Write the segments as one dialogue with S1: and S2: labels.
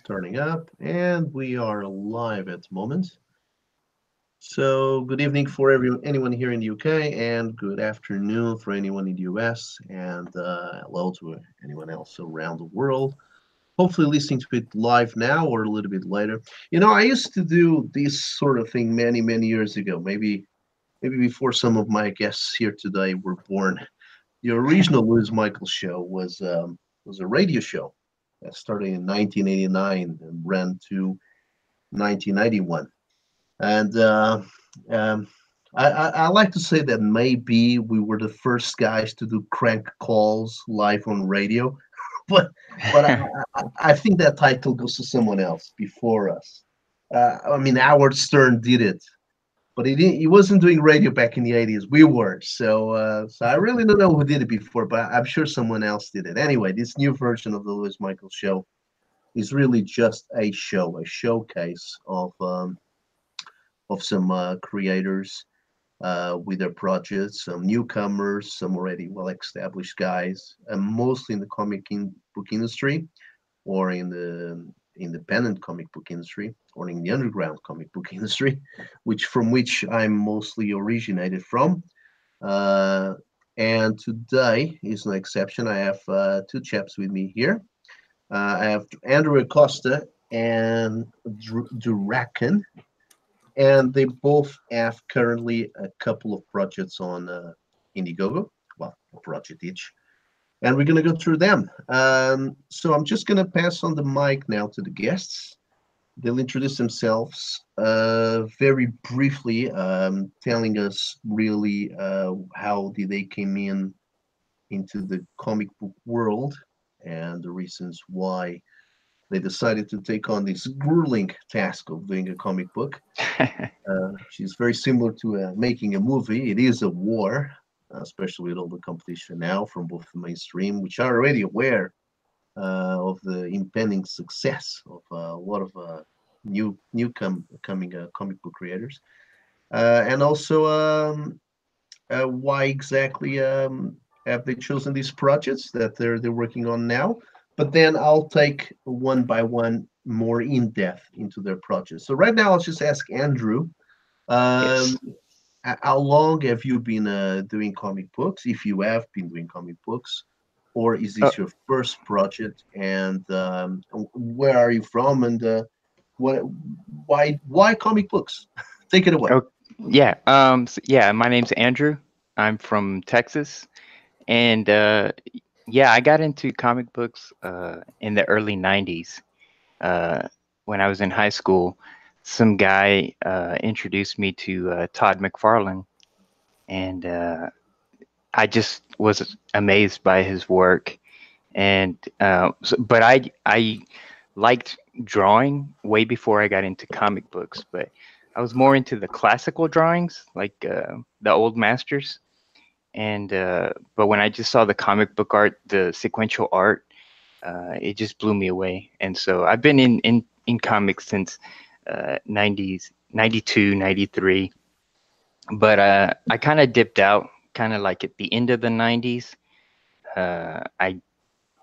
S1: starting up, and we are live at the moment. So, good evening for anyone here in the UK, and good afternoon for anyone in the US, and hello to anyone else around the world. Hopefully, listening to it live now or a little bit later. I used to do this sort of thing many, many years ago. Maybe before some of my guests here today were born. The original Lewis Michael show was a radio show that started in 1989 and ran to 1991. And um, I like to say that maybe we were the first guys to do crank calls live on radio, but but I think that title goes to someone else before us. I mean, Howard Stern did it, but he wasn't doing radio back in the 80s. We were. So I really don't know who did it before, but I'm sure someone else did it. Anyway, this new version of the Lewis Michael show is really just a show, a showcase of some creators with their projects, some newcomers, some already well-established guys, and mostly in the book industry or in the independent comic book industry or in the underground comic book industry, which I'm mostly originated from. Uh, and today is no exception. I have two chaps with me here. I have Andrew Acosta and Durakan, and they both have currently a couple of projects on Indiegogo. Well, a project each, and we're going to go through them. So I'm just going to pass on the mic now to the guests. They'll introduce themselves very briefly, telling us really how did they came in into the comic book world and the reasons why they decided to take on this grueling task of doing a comic book. She's very similar to making a movie. It is a war, especially with all the competition now from both the mainstream, which are already aware of the impending success of a lot of coming comic book creators, and also why exactly have they chosen these projects that they're working on now. But then I'll take one by one more in depth into their projects. So right now, I'll just ask Andrew, um,
S2: Yes.
S1: how long have you been doing comic books, if you have been doing comic books, or is
S2: Uh,
S1: this your first project? And where are you from? And what, why comic books? Take it away.
S2: oh, yeah. Yeah. My name's Andrew. I'm from Texas, and yeah, I got into comic books in the early '90s. Uh, when I was in high school, some guy introduced me to Todd McFarlane, and I just was amazed by his work. And but I liked drawing way before I got into comic books, but I was more into the classical drawings, like the old masters. And but when I just saw the comic book art, the sequential art, it just blew me away. And so I've been in comics since 90s, 92, 93. But I kind of dipped out, kind of like at the end of the 90s. I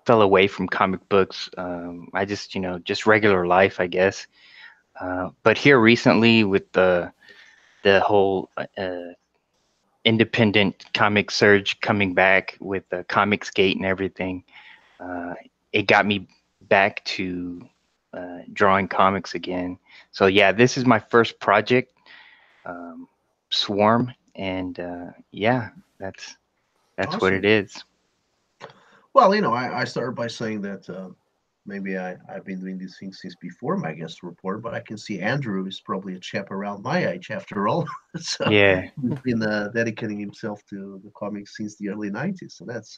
S2: fell away from comic books. I just, just regular life, I guess. But here recently, with the whole independent comic surge coming back with the Comicsgate and everything, uh, it got me back to drawing comics again. So yeah, this is my first project, um, Swarm, and yeah, that's what it
S1: Awesome.
S2: is.
S1: Well, I started by saying that maybe I've been doing these things since before my guest report, but I can see Andrew is probably a chap around my age after all. So
S2: Yeah,
S1: he's been dedicating himself to the comics since the early 90s. So that's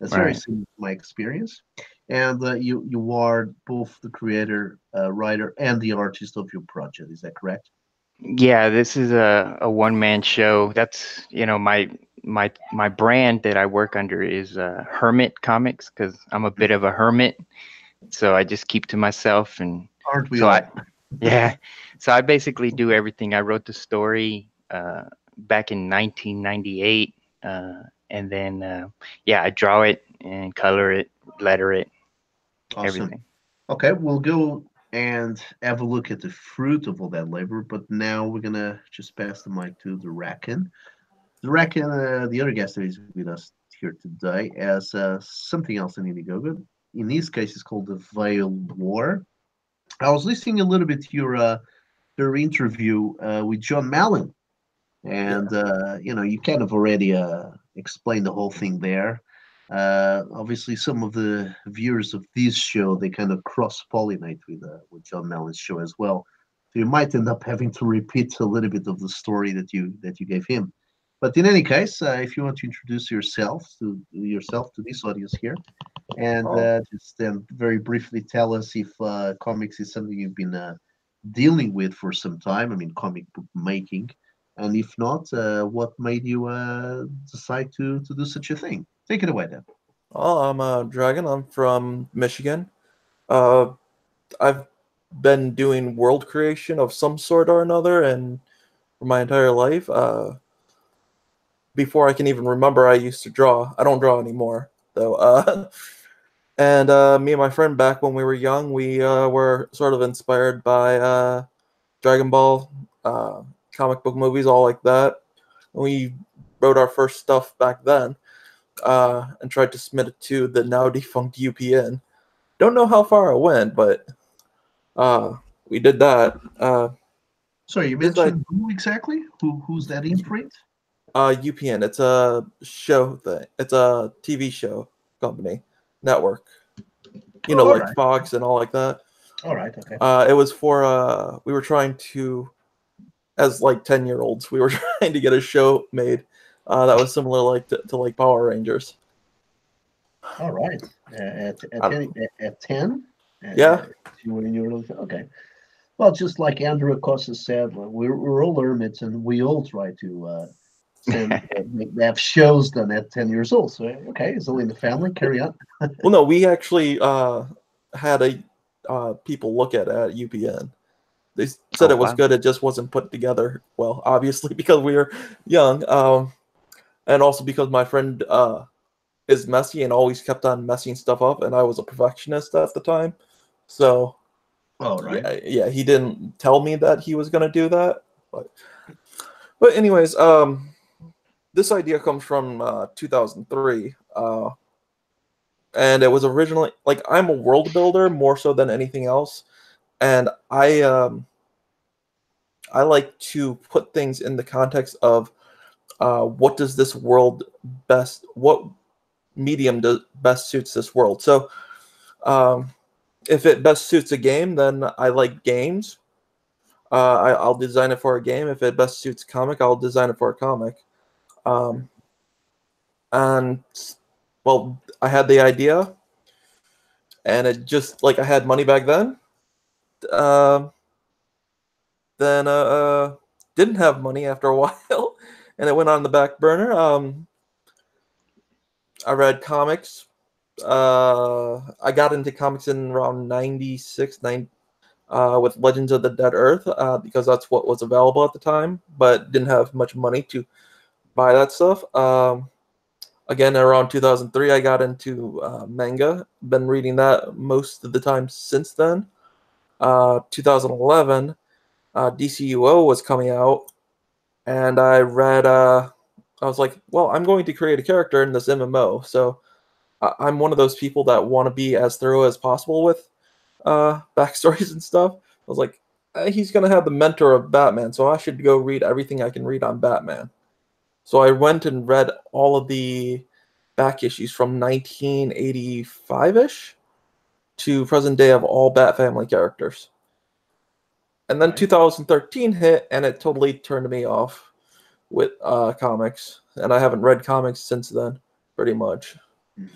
S1: very
S2: right.
S1: similar to my experience. And you are both the creator, writer, and the artist of your project. Is that correct?
S2: Yeah, this is a one man show. That's my brand that I work under is Hermit Comics because I'm a bit of a hermit, so I just keep to myself, and
S1: Aren't we
S2: so I
S1: all?
S2: yeah, so I basically do everything. I wrote the story back in 1998, and then yeah, I draw it and color it, letter it,
S1: Awesome.
S2: everything.
S1: Okay, we'll go and have a look at the fruit of all that labor, but now we're gonna just pass the mic to the Racken. The Racken, the other guest that is with us here today, has something else in Indiegogo. In this case, it's called the Veil War. I was listening a little bit to your interview with John Mallon,
S3: Yeah.
S1: and you kind of already explained the whole thing there. Obviously, some of the viewers of this show they kind of cross pollinate with John Mallon's show as well. So you might end up having to repeat a little bit of the story that you gave him. But in any case, if you want to introduce yourself to this audience here, and
S3: Oh,
S1: just then very briefly tell us if comics is something you've been dealing with for some time. I mean, comic book making, and if not, what made you decide to do such a thing? Take it away, then.
S3: I'm Dragon. I'm from Michigan. Uh, I've been doing world creation of some sort or another, and for my entire life. Before I can even remember, I used to draw. I don't draw anymore, though. And me and my friend back when we were young, we were sort of inspired by Dragon Ball, comic book movies, all like that. We wrote our first stuff back then and tried to submit it to the now defunct UPN. Don't know how far it went, but we did that.
S1: Sorry, you
S3: This like
S1: mentioned who exactly? Who's that imprint?
S3: UPN. It's a show thing. It's a TV show company network. You
S1: Oh,
S3: know,
S1: all
S3: like
S1: right,
S3: Fox and all like that.
S1: all right, okay.
S3: It was for we were trying to, as like 10-year-olds, we were trying to get a show made that was similar like to like Power Rangers.
S1: All right. At
S3: Uh,
S1: 10, at 10,
S3: yeah.
S1: you were in your little okay. Well, just like Andrew Acosta said, we're all hermits, and we all try to have shows done at 10 years old. So okay, it's all in the family. Carry on.
S3: Well, no, we actually had a people look at UPN. They said
S2: Oh
S3: it was
S2: wow.
S3: good. It just wasn't put together well, obviously because we were young, and also because my friend is messy and always kept on messing stuff up, and I was a perfectionist at the time. So
S1: All right.
S3: yeah, he didn't tell me that he was gonna do that, but anyways, this idea comes from 2003, and it was originally like I'm a world builder more so than anything else, and I like to put things in the context of what does this world what medium does best suits this world. So um, if it best suits a game, then I like games. I'll design it for a game. If it best suits comic, I'll design it for a comic. Um, and well, I had the idea, and it just like I had money back then. Um, then didn't have money after a while, and it went on the back burner. I read comics. I got into comics in around 96, with Legends of the Dead Earth because that's what was available at the time, but didn't have much money to buy that stuff. Again, around 2003, I got into manga. Been reading that most of the time since then. 2011, DCUO was coming out, and I read. I was like, well, I'm going to create a character in this MMO, so I'm one of those people that want to be as thorough as possible with backstories and stuff. I was like, he's gonna have the mentor of Batman, so I should go read everything I can read on Batman. So I went and read all of the back issues from 1985-ish to present day of all Bat Family characters. And then
S1: Right.
S3: 2013 hit, and it totally turned me off with comics. And I haven't read comics since then, pretty much.
S1: Mhm.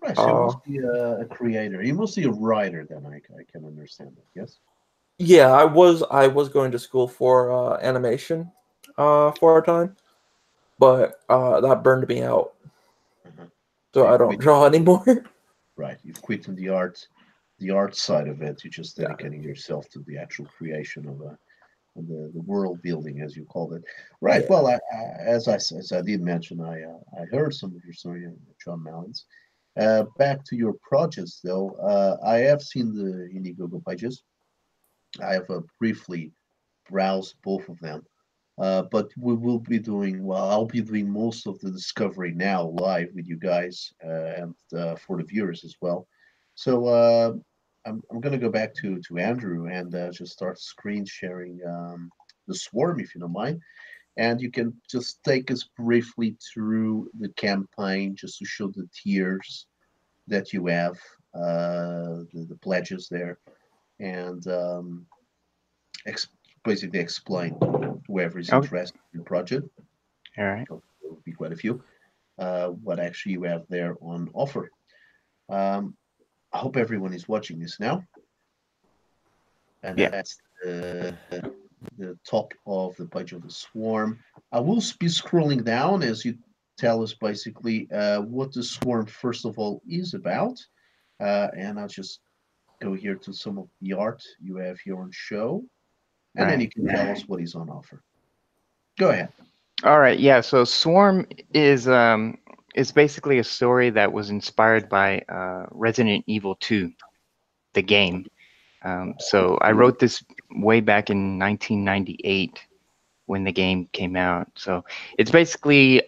S1: Right. So you
S3: Uh,
S1: must be a creator. You must be a writer. Then I can understand that. Yes.
S3: yeah, I was going to school for animation for a time, but that burned me out,
S1: Uh-huh. So
S3: so I
S1: you've
S3: don't
S1: quit.
S3: draw anymore.
S1: Right. You've quit on the art side of it. You're just
S3: Yeah,
S1: dedicating yourself to the actual creation of the world building, as you called it. Right.
S3: yeah,
S1: Well, as I did mention, I heard some of your story, John Mallon's. Back to your projects, though. I have seen the Indiegogo pages. I have briefly browsed both of them. But we will be doing, well, I'll be doing most of the discovery now live with you guys and for the viewers as well. So I'm going to go back to Andrew and just start screen sharing the swarm, if you don't mind. And you can just take us briefly through the campaign just to show the tiers that you have, the pledges there, and ex basically explain to whoever is
S2: Okay.
S1: interested in the project.
S2: All right.
S1: There will be quite a few. What actually you have there on offer. I hope everyone is watching this now. And
S2: Yeah.
S1: that's the top of the page of the swarm. I will be scrolling down as you tell us basically what the swarm first of all is about. And I'll just go here to some of the art you have here on show. And then you
S2: Right.
S1: can tell us what is on offer. Go ahead.
S2: All right. Yeah. So Swarm is basically a story that was inspired by Resident Evil 2, the game. So I wrote this way back in 1998 when the game came out. So it's basically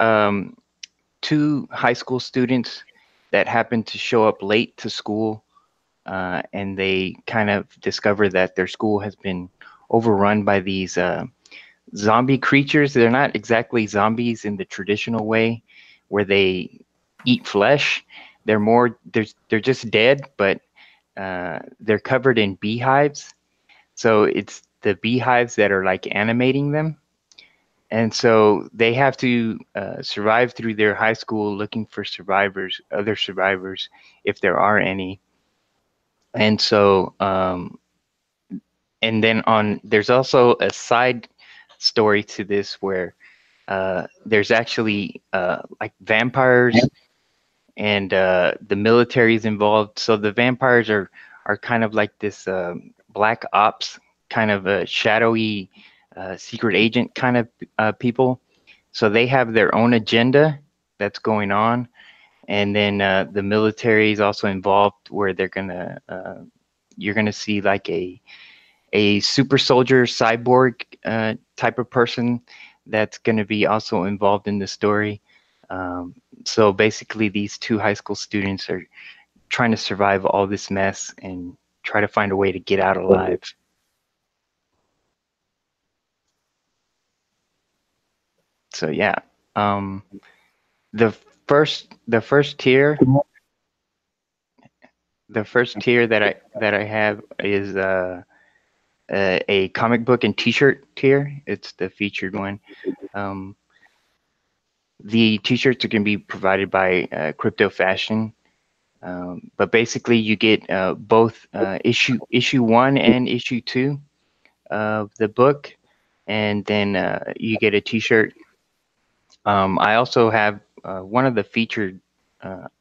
S2: two high school students that happen to show up late to school, and they kind of discover that their school has been overrun by these zombie creatures. They're not exactly zombies in the traditional way, where they eat flesh. They're just dead, but they're covered in beehives. So it's the beehives that are like animating them. And so they have to survive through their high school looking for survivors, other survivors, if there are any. And so, and then there's also a side story to this where there's actually like vampires and the military is involved. So the vampires are kind of like this black ops kind of a shadowy secret agent kind of people. So they have their own agenda that's going on, and then the military is also involved, where you're gonna see like a super soldier cyborg type of person that's gonna be also involved in the story. So basically, these two high school students are trying to survive all this mess and try to find a way to get out alive. So yeah, um, the first tier, that I have is a comic book and T-shirt tier. It's the featured one. Um, the T-shirts are going to be provided by Crypto Fashion. But basically, you get both issue 1 and issue 2 of the book, and then you get a T-shirt. I also have one of the featured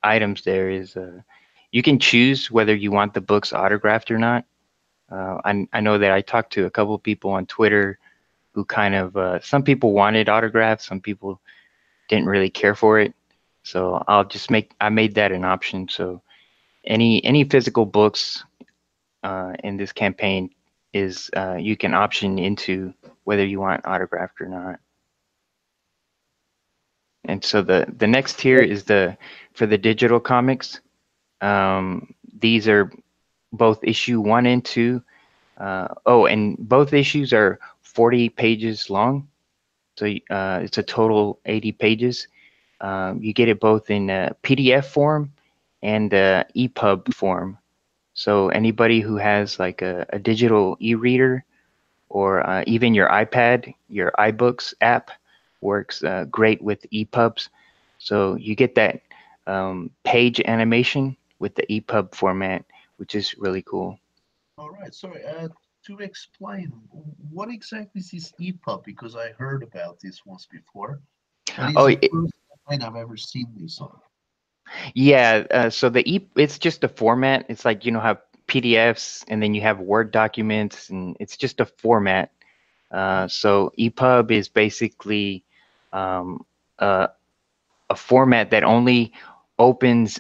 S2: items there is you can choose whether you want the books autographed or not. I know that I talked to a couple of people on Twitter who kind of some people wanted autographs, some people didn't really care for it. So I made that an option. So any physical books in this campaign is you can option into whether you want autographed or not. And so the next tier is for the digital comics. These are both issue 1 and 2. And both issues are 40 pages long. So it's a total 80 pages. You get it both in PDF form and EPUB form. So anybody who has like a digital e-reader or even your iPad, your iBooks app works great with EPUBs. So you get that page animation with the EPUB format, which is really cool.
S1: All right. Sorry. To explain, what exactly is this EPUB? Because I heard about this once before, but it's
S2: Oh,
S1: the first time I've ever seen this on.
S2: yeah. So it's just a format. It's like, you know, how PDFs and then you have Word documents, and it's just a format. So EPUB is basically um, a format that only opens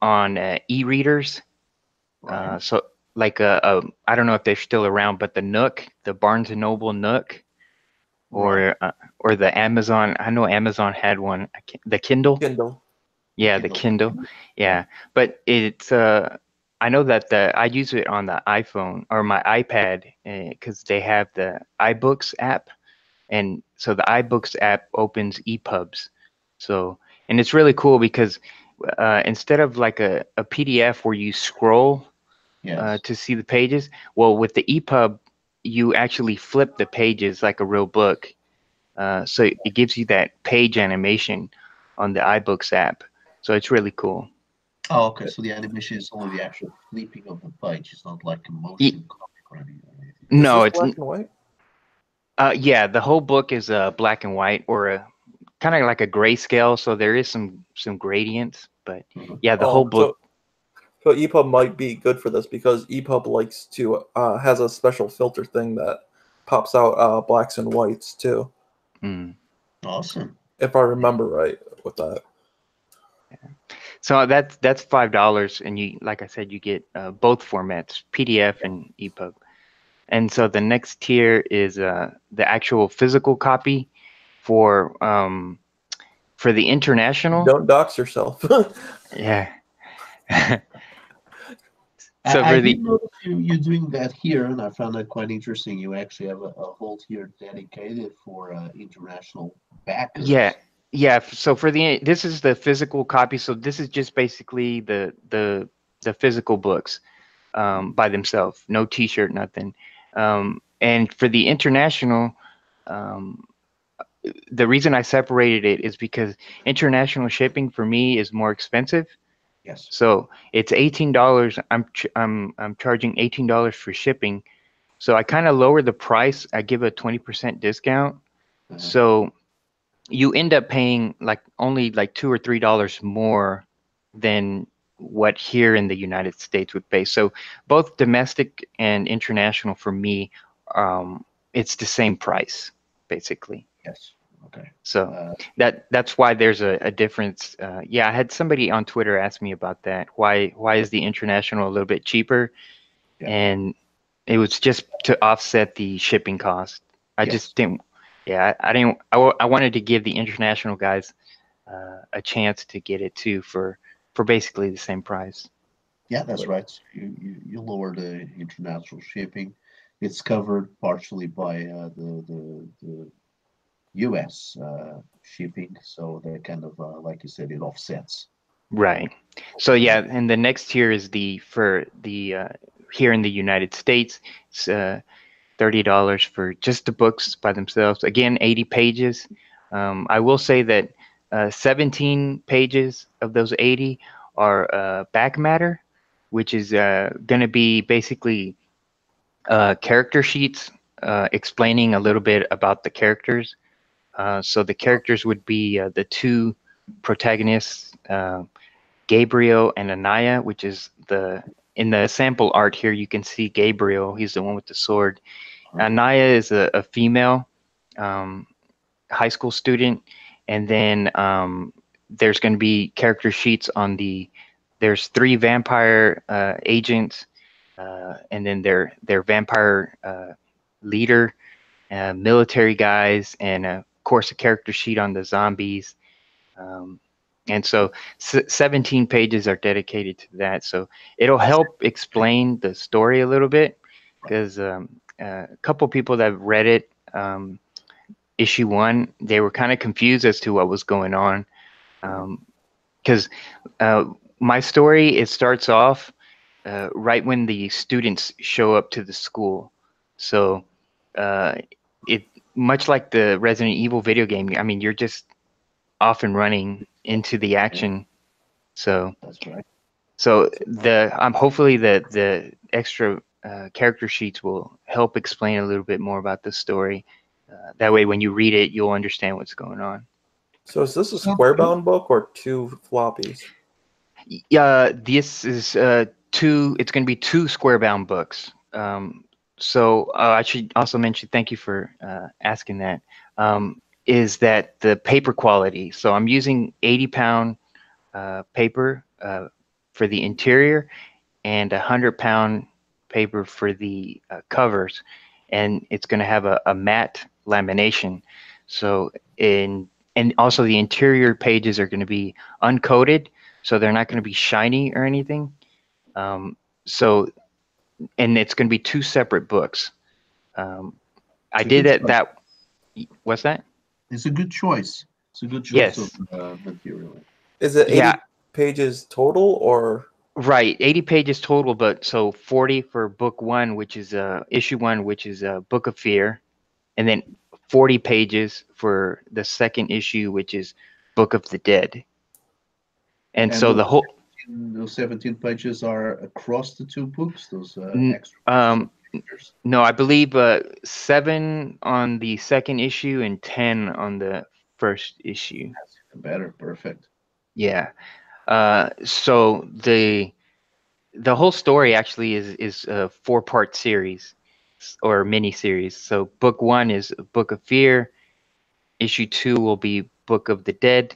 S2: on e-readers.
S1: Right.
S2: So like I don't know if they're still around, but the Nook, the Barnes and Noble Nook,
S1: Right.
S2: or the Amazon. I know Amazon had one. The Kindle.
S3: Kindle.
S2: Yeah, the Kindle. Yeah, but it's I know that I use it on the iPhone or my iPad because they have the iBooks app, and so the iBooks app opens EPUBs. So, and it's really cool because instead of like a PDF where you scroll
S1: Yes.
S2: to see the pages, well, with the EPUB, you actually flip the pages like a real book. So it gives you that page animation on the iBooks app. So it's really cool.
S1: Oh, okay. So the animation is only the actual flipping of the page. It's not like a
S2: Y-
S1: motion comic or anything.
S3: Is
S2: No,
S3: this
S2: it's
S3: black and white?
S2: yeah, the whole book is black and white or a kind of like a grayscale. So there is some gradients, but
S1: Mhm.
S2: yeah, the whole
S3: Oh,
S2: book.
S3: so EPUB might be good for this because EPUB likes to has a special filter thing that pops out blacks and whites too,
S2: Mm.
S1: Awesome.
S3: if I remember right with that.
S2: So that's $5, and you, like I said, you get both formats, PDF and EPUB. And so the next tier is the actual physical copy for the international.
S3: Don't dox yourself.
S2: Yeah. So
S1: I
S2: for
S1: did
S2: the
S1: notice you doing that here, and I found that quite interesting. You actually have a whole tier dedicated for international
S2: yeah,
S1: backers.
S2: yeah. So for the this is the physical copy. So this is just basically the physical books by themselves, no T-shirt, nothing. And for the international, um, the reason I separated it is because international shipping for me is more expensive.
S1: Yes.
S2: So it's $18. I'm charging $18 for shipping. So I kind of lower the price. I give a 20% discount.
S1: Uh-huh.
S2: So you end up paying like only like $2 or $3 more than what here in the United States would pay. So both domestic and international for me, it's the same price basically.
S1: Yes. Okay.
S2: So
S1: Uh,
S2: that's why there's a difference. Yeah, I had somebody on Twitter ask me about that. Why is the international a little bit cheaper?
S1: yeah.
S2: And it was just to offset the shipping cost. I
S1: Yes.
S2: just didn't. Yeah, I didn't. I wanted to give the international guys a chance to get it too for basically the same price.
S1: Yeah, that's right. So you lower the international shipping. It's covered partially by the U.S. Shipping, so that kind of like you said, it offsets.
S2: Right. So yeah, and the next tier is the for the here in the United States. It's $30 for just the books by themselves. Again, 80 pages. I will say that 17 pages of those 80 are back matter, which is going to be basically character sheets explaining a little bit about the characters. So the characters would be the two protagonists, Gabriel and Anaya, which is in the sample art here, you can see Gabriel. He's the one with the sword. Anaya is a female um, high school student, and then there's going to be character sheets on there's three vampire agents, and then their vampire leader, military guys, and of course a character sheet on the zombies. Um, and so 17 pages are dedicated to that. So it'll help explain the story a little bit because a couple people that read it, issue one, they were kind of confused as to what was going on. Because my story, it starts off right when the students show up to the school. So uh, it much like the Resident Evil video game. I mean, you're just off and running into the action. So
S1: That's right.
S2: hopefully the extra character sheets will help explain a little bit more about the story. That way, when you read it, you'll understand what's going on.
S3: So is this a
S1: Sounds
S3: square
S1: good.
S3: bound book or two floppies?
S2: Yeah, this is two. It's going to be two square bound books. So I should also mention. Thank you for asking that. Is that the paper quality? So I'm using 80-pound paper for the interior and 100-pound paper for the covers, and it's going to have a matte lamination. So and also the interior pages are going to be uncoated, so they're not going to be shiny or anything. So and it's going to be two separate books. I did it that. What's that?
S1: It's a good choice. It's a good choice
S2: Yes.
S1: of material.
S3: Is it 80
S2: Yeah.
S3: pages total, or?
S2: Right, 80 pages total, but so 40 for book one, which is issue one, which is a Book of Fear, and then 40 pages for the second issue, which is Book of the Dead. And so the whole
S1: those 17 pages are across the two books. Those extra pages.
S2: No, I believe 7 on the second issue and 10 on the first issue.
S1: That's even better. Perfect.
S2: Yeah. So the whole story actually is a 4-part series or mini series. So book one is Book of Fear, issue 2 will be Book of the Dead,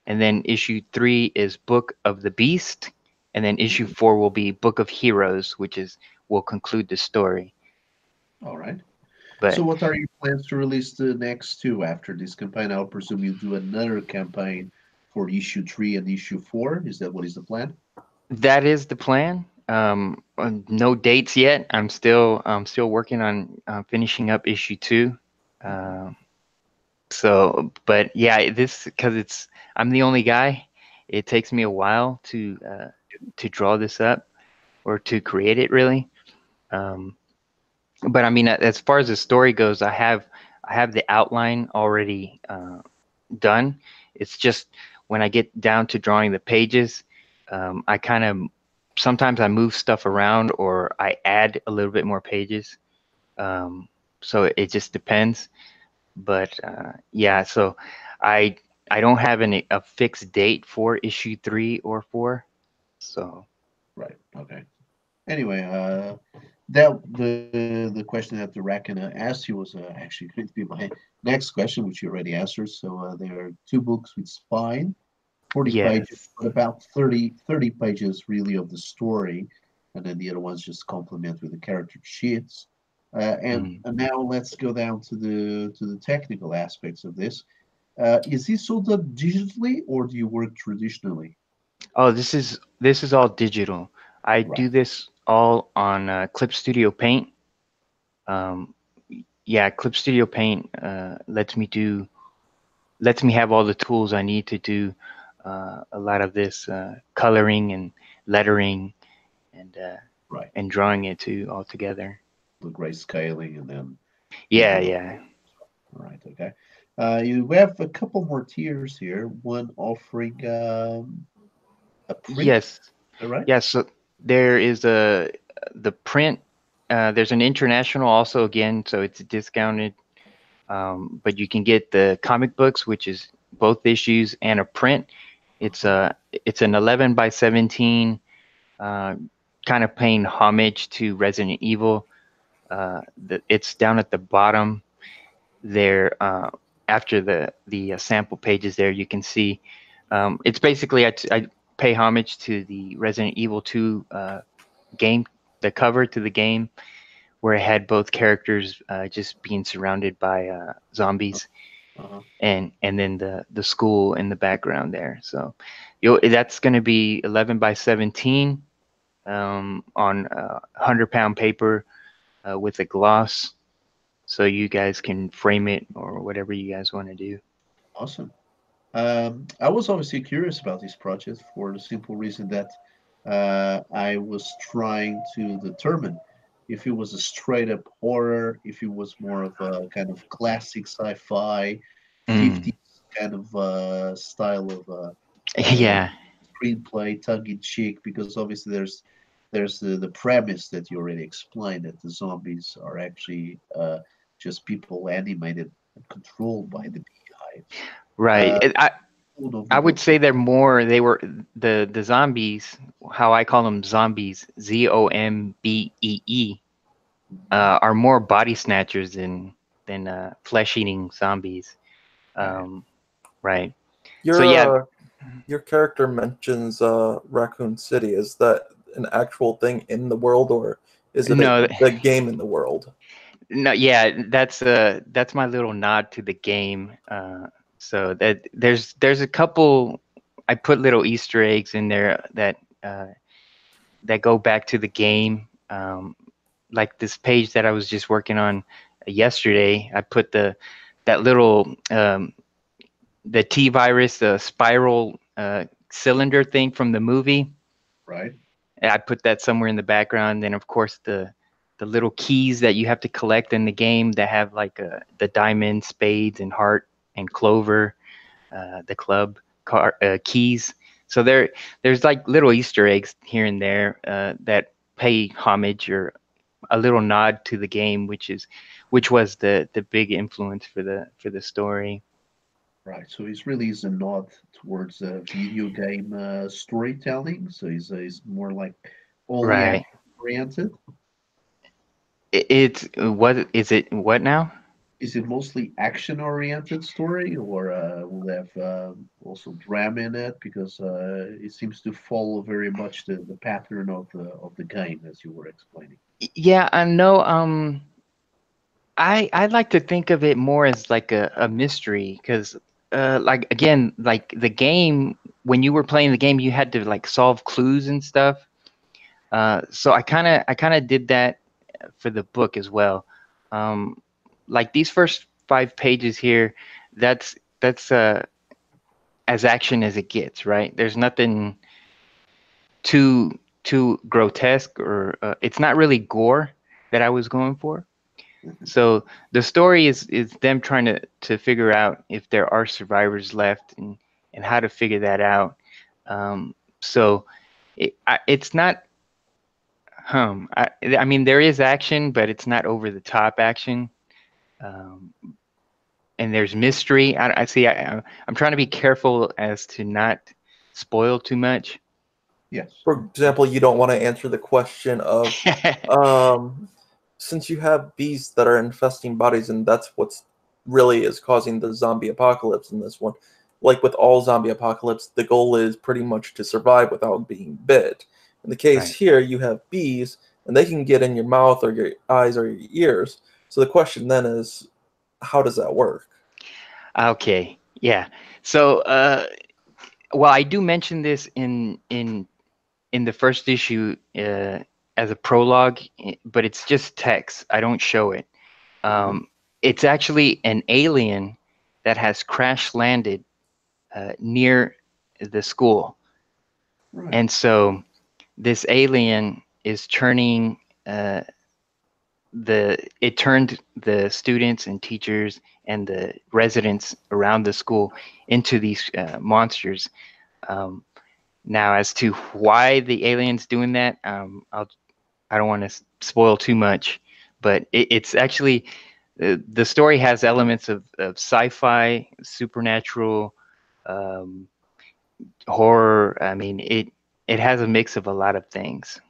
S2: and then issue 3 is Book of the Beast, and then issue 4 will be Book of Heroes, which will conclude the story.
S1: All right.
S2: But
S1: so what are your plans to release the next two after this campaign? I'll presume you do another campaign for issue 3 and issue 4. Is that what is the plan?
S2: that is the plan. No dates yet. I'm still working on finishing up issue 2. So, but yeah, because I'm the only guy. It takes me a while to draw this up or to create it, really. But I mean, as far as the story goes, I have the outline already done. It's just when I get down to drawing the pages, I kind of sometimes I move stuff around or I add a little bit more pages. So it just depends. But yeah, so I don't have a fixed date for issue 3 or 4. So
S1: Right. Okay. Anyway, that the question that the Rakana asked you was actually going to be my next question, which you already answered. So there are two books with spine, 40 pages,
S2: yes.
S1: but about 30 pages really of the story, and then the other ones just complement with the character sheets. And now let's go down to the technical aspects of this. Is this all done digitally, or do you work traditionally?
S2: Oh, this is all digital. I
S1: Right.
S2: do this all on Clip Studio Paint. Um, yeah, Clip Studio Paint lets me have all the tools I need to do a lot of this coloring and lettering and
S1: Right.
S2: drawing it too all together.
S1: The gray scaling, and then you
S2: Yeah,
S1: do it.
S2: yeah.
S1: All right. Okay. You have a couple more tiers here. One offering a print.
S2: Yes.
S1: Is that right?
S2: Yes. So there is the print. There's an international also again, so it's discounted. But you can get the comic books, which is both issues and a print. It's an 11 by 17, kind of paying homage to Resident Evil. It's down at the bottom there. After the sample pages there, you can see it's basically I pay homage to the Resident Evil 2 game, the cover to the game, where it had both characters just being surrounded by zombies,
S1: Uh-huh.
S2: and then the school in the background there. So that's going to be 11 by 17 on 100-pound paper with a gloss, so you guys can frame it or whatever you guys want to do.
S1: Awesome. I was obviously curious about this project for the simple reason that I was trying to determine if it was a straight up horror, if it was more of a kind of classic sci-fi,
S2: Mm.
S1: 50s kind of style of
S2: Yeah.
S1: screenplay, tongue in cheek, because obviously there's the premise that you already explained that the zombies are actually just people animated and controlled by the beehive.
S2: Right. I would say they were the zombies, how I call them zombies, ZOMBEE, are more body snatchers than flesh eating zombies. Right. So yeah,
S3: Your Your character mentions Raccoon City. Is that an actual thing in the world, or is it
S2: No,
S3: the game in the world?
S2: no, yeah, that's my little nod to the game. So that there's a couple. I put little Easter eggs in there that go back to the game. Like this page that I was just working on yesterday. I put that little the T virus, the spiral cylinder thing from the movie.
S1: Right.
S2: And I put that somewhere in the background. Then of course the little keys that you have to collect in the game that have like the diamond, spades, and heart and clover, the club keys. So there's like little Easter eggs here and there that pay homage or a little nod to the game, which was the big influence for the story.
S1: Right. So it's really is a nod towards video game storytelling. So he's more like only
S2: Right.
S1: action oriented.
S2: It's what is it? What now?
S1: Is it mostly action-oriented story, or will they have also drama in it? Because it seems to follow very much the pattern of the game, as you were explaining.
S2: Yeah, I know. I like to think of it more as like a mystery because, like again, like the game when you were playing the game, you had to like solve clues and stuff. So I kind of did that for the book as well. Um, like these first 5 pages here, that's as action as it gets, right? There's nothing too grotesque or it's not really gore that I was going for.
S1: Mhm.
S2: So the story is them trying to figure out if there are survivors left and how to figure that out. So it's not I mean there is action, but it's not over the top action. Um, and there's mystery. I see. I'm trying to be careful as to not spoil too much.
S1: Yes.
S3: For example, you don't want to answer the question of, since you have bees that are infesting bodies, and that's what's really is causing the zombie apocalypse in this one. Like with all zombie apocalypse, the goal is pretty much to survive without being bit. In the case
S2: Right.
S3: here, you have bees, and they can get in your mouth or your eyes or your ears. So the question then is, how does that work?
S2: Okay. Yeah. So, well, I do mention this in the first issue as a prologue, but it's just text. I don't show it.
S1: Mhm.
S2: It's actually an alien that has crash landed near the school,
S1: Right.
S2: and so this alien is turning it turned the students and teachers and the residents around the school into these monsters. Um, Now, as to why the alien's doing that, I don't want to spoil too much, but it's actually the story has elements of sci-fi, supernatural, um, horror. I mean, it has a mix of a lot of things.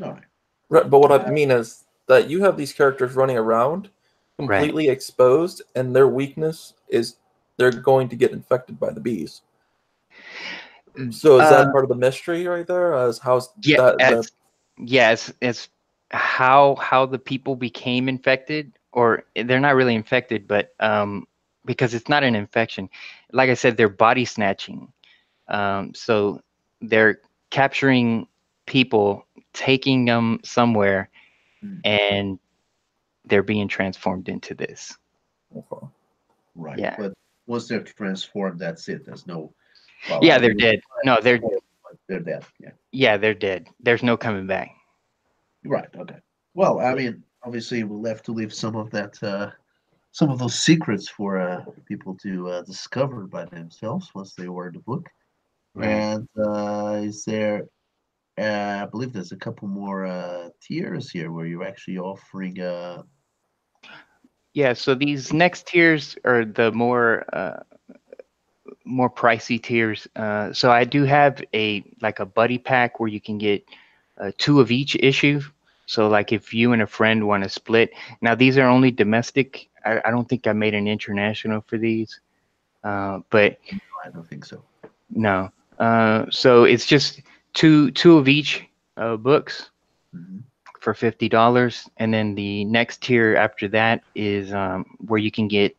S1: All right.
S3: Right, but what I
S1: Uh,
S3: mean is that you have these characters running around
S2: Right.
S3: completely exposed, and their weakness is they're going to get infected by the bees. So is
S2: Uh,
S3: that part of the mystery right there? As how's
S2: yeah,
S3: that the
S2: as yeah, as how the people became infected, or they're not really infected, but because it's not an infection. Like I said, they're body snatching. So they're capturing people, taking them somewhere,
S1: hmm,
S2: and they're being transformed into this.
S3: okay.
S1: right.
S2: Yeah.
S1: But once they're transformed, that's it. There's no. Well,
S2: Yeah,
S1: I
S2: they're
S1: mean,
S2: dead. No,
S1: they're dead. Yeah.
S2: yeah, they're dead. There's no coming back.
S1: Right. Okay. Well, I
S2: Yeah.
S1: mean, obviously, we'll have to leave some of that, some of those secrets for people to discover by themselves once they order the book.
S2: Right.
S1: And is there? I believe there's a couple more tiers here where you're actually offering.
S2: Yeah, so these next tiers are the more pricey tiers. So I do have a buddy pack where you can get two of each issue. So like if you and a friend want to split. Now these are only domestic. I don't think I made an international for these. But
S1: I don't think so.
S2: No. So it's just two of each books
S1: Mhm.
S2: for $50, and then the next tier after that is where you can get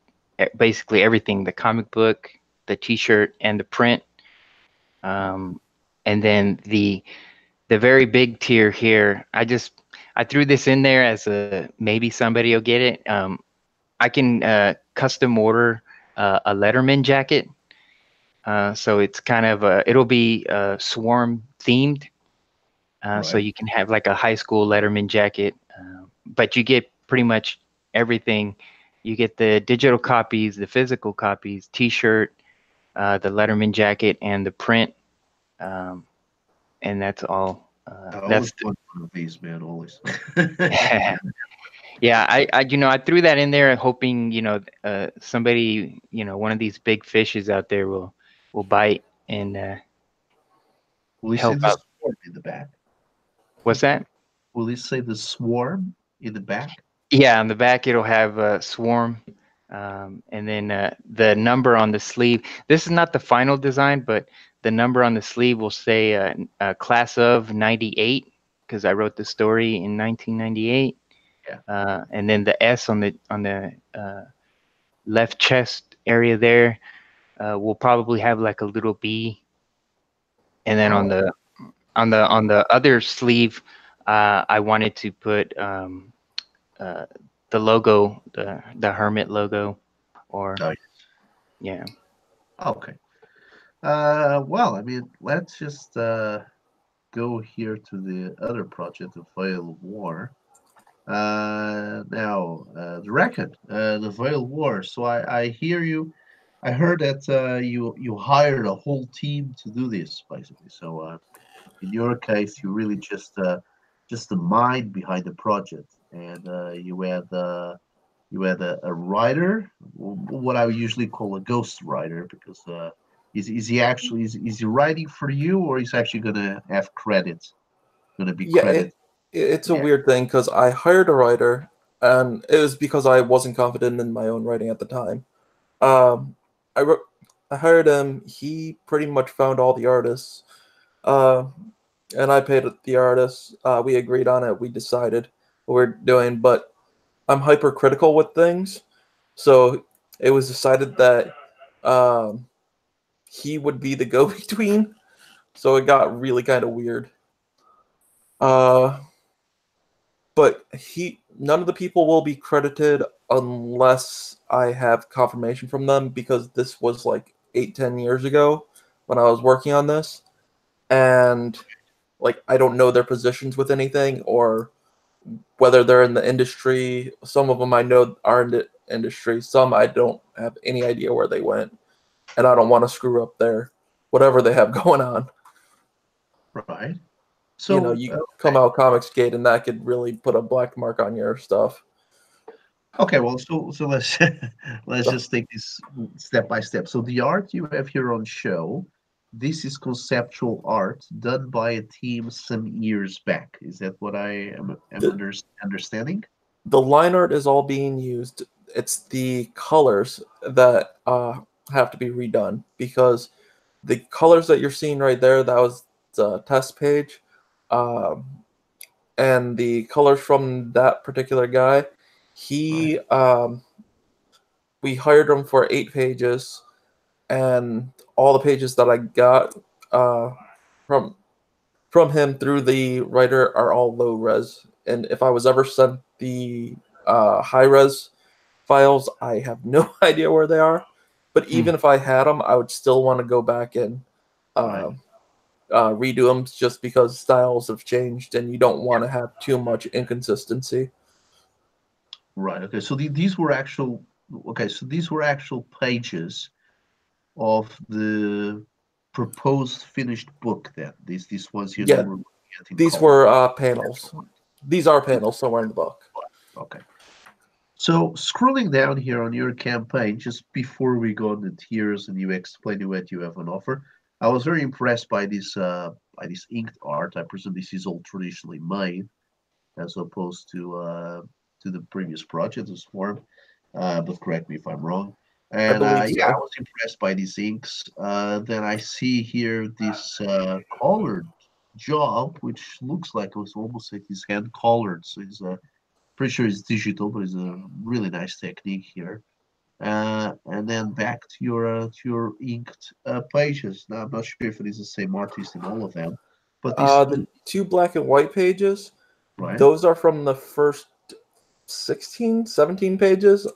S2: basically everything: the comic book, the T-shirt, and the print. Um, and then the very big tier here, I threw this in there as a maybe somebody will get it. I can custom order a Letterman jacket. So it's kind of it'll be Swarm themed. So
S1: Right.
S2: you can have like a high school Letterman jacket, but you get pretty much everything. You get the digital copies, the physical copies, T-shirt, the Letterman jacket, and the print, and that's all.
S1: I
S2: That's
S1: always want one of these, man. Always.
S2: yeah. I threw that in there hoping somebody, one of these big fishes out there will bite and
S1: Will you say
S2: help
S1: the
S2: out.
S1: swarm in the back?
S2: What's that?
S1: Will you say the swarm in the back?
S2: Yeah, on the back it'll have Swarm, and then the number on the sleeve. This is not the final design, but the number on the sleeve will say class of '98 because I wrote the story in 1998.
S1: Yeah.
S2: And then the S on the left chest area there will probably have like a little B, and then on
S1: Oh,
S2: the other sleeve, I wanted to put uh, the logo, the Hermit logo, or
S1: nice.
S2: yeah.
S1: Okay. Well, I mean, let's just go here to the other project, the Veil of War. Now, the record, the Veil War. So I hear you. I heard that you hired a whole team to do this, basically. So in your case, you really just the mind behind the project, and you had a writer, what I usually call a ghost writer, because is he actually is he writing for you, or he's actually gonna have credits, gonna be
S3: Yeah,
S1: credit?
S3: it's a
S1: Yeah.
S3: weird thing because I hired a writer, and it was because I wasn't confident in my own writing at the time. Um, I wrote, I hired him. He pretty much found all the artists, uh, and I paid the artists. We agreed on it. We decided what we're doing, but I'm hypercritical with things, so it was decided that um, he would be the go-between. So it got really kind of weird. Uh, but none of the people will be credited unless I have confirmation from them because this was like 8-10 years ago when I was working on this, and like I don't know their positions with anything or whether they're in the industry. Some of them I know are in the industry, some I don't have any idea where they went, and I don't want to screw up their whatever they have going on.
S1: Right.
S3: You know,
S1: So
S3: you come out Comicsgate and that could really put a black mark on your stuff.
S1: okay, well, so let's let's
S3: So,
S1: just take this step by step. So the art you have here on show, this is conceptual art done by a team some years back. Is that what I am
S3: the,
S1: understanding?
S3: the line art is all being used. It's the colors that have to be redone because the colors that you're seeing right there, that was the test page. Um, and the colors from that particular guy,
S1: Right.
S3: he we hired him for 8 pages, and all the pages that I got uh, from him through the writer are all low res. And if I was ever sent the high res files, I have no idea where they are. But
S2: Hmm.
S3: even if I had them, I would still want to go back and
S1: Right.
S3: uh, redo them just because styles have changed and you don't want to have too much inconsistency.
S1: Right. Okay. So these were actual. Okay. So these were actual pages of the proposed finished book. Then these ones here that
S3: Yeah,
S1: we're looking at in
S3: these
S1: color.
S3: were panels. These are panels somewhere in the book.
S1: Okay. So scrolling down here on your campaign, just before we go on the tiers and you explain what you have on offer, I was very impressed by this inked art. I presume this is all traditionally made as opposed to the previous project, the Swarm. But correct me if I'm wrong. And
S3: believe
S1: yeah, I
S3: so.
S1: was impressed by these inks. Then I see here this collared job, which looks like it was almost like his hand colored. So it's pretty sure it's digital, but it's a really nice technique here. And then back to your inked pages. Now I'm not sure if it is the same artist in all of them, but these two,
S3: The two black and white pages,
S1: right?
S3: those are from the first 16, 17 pages.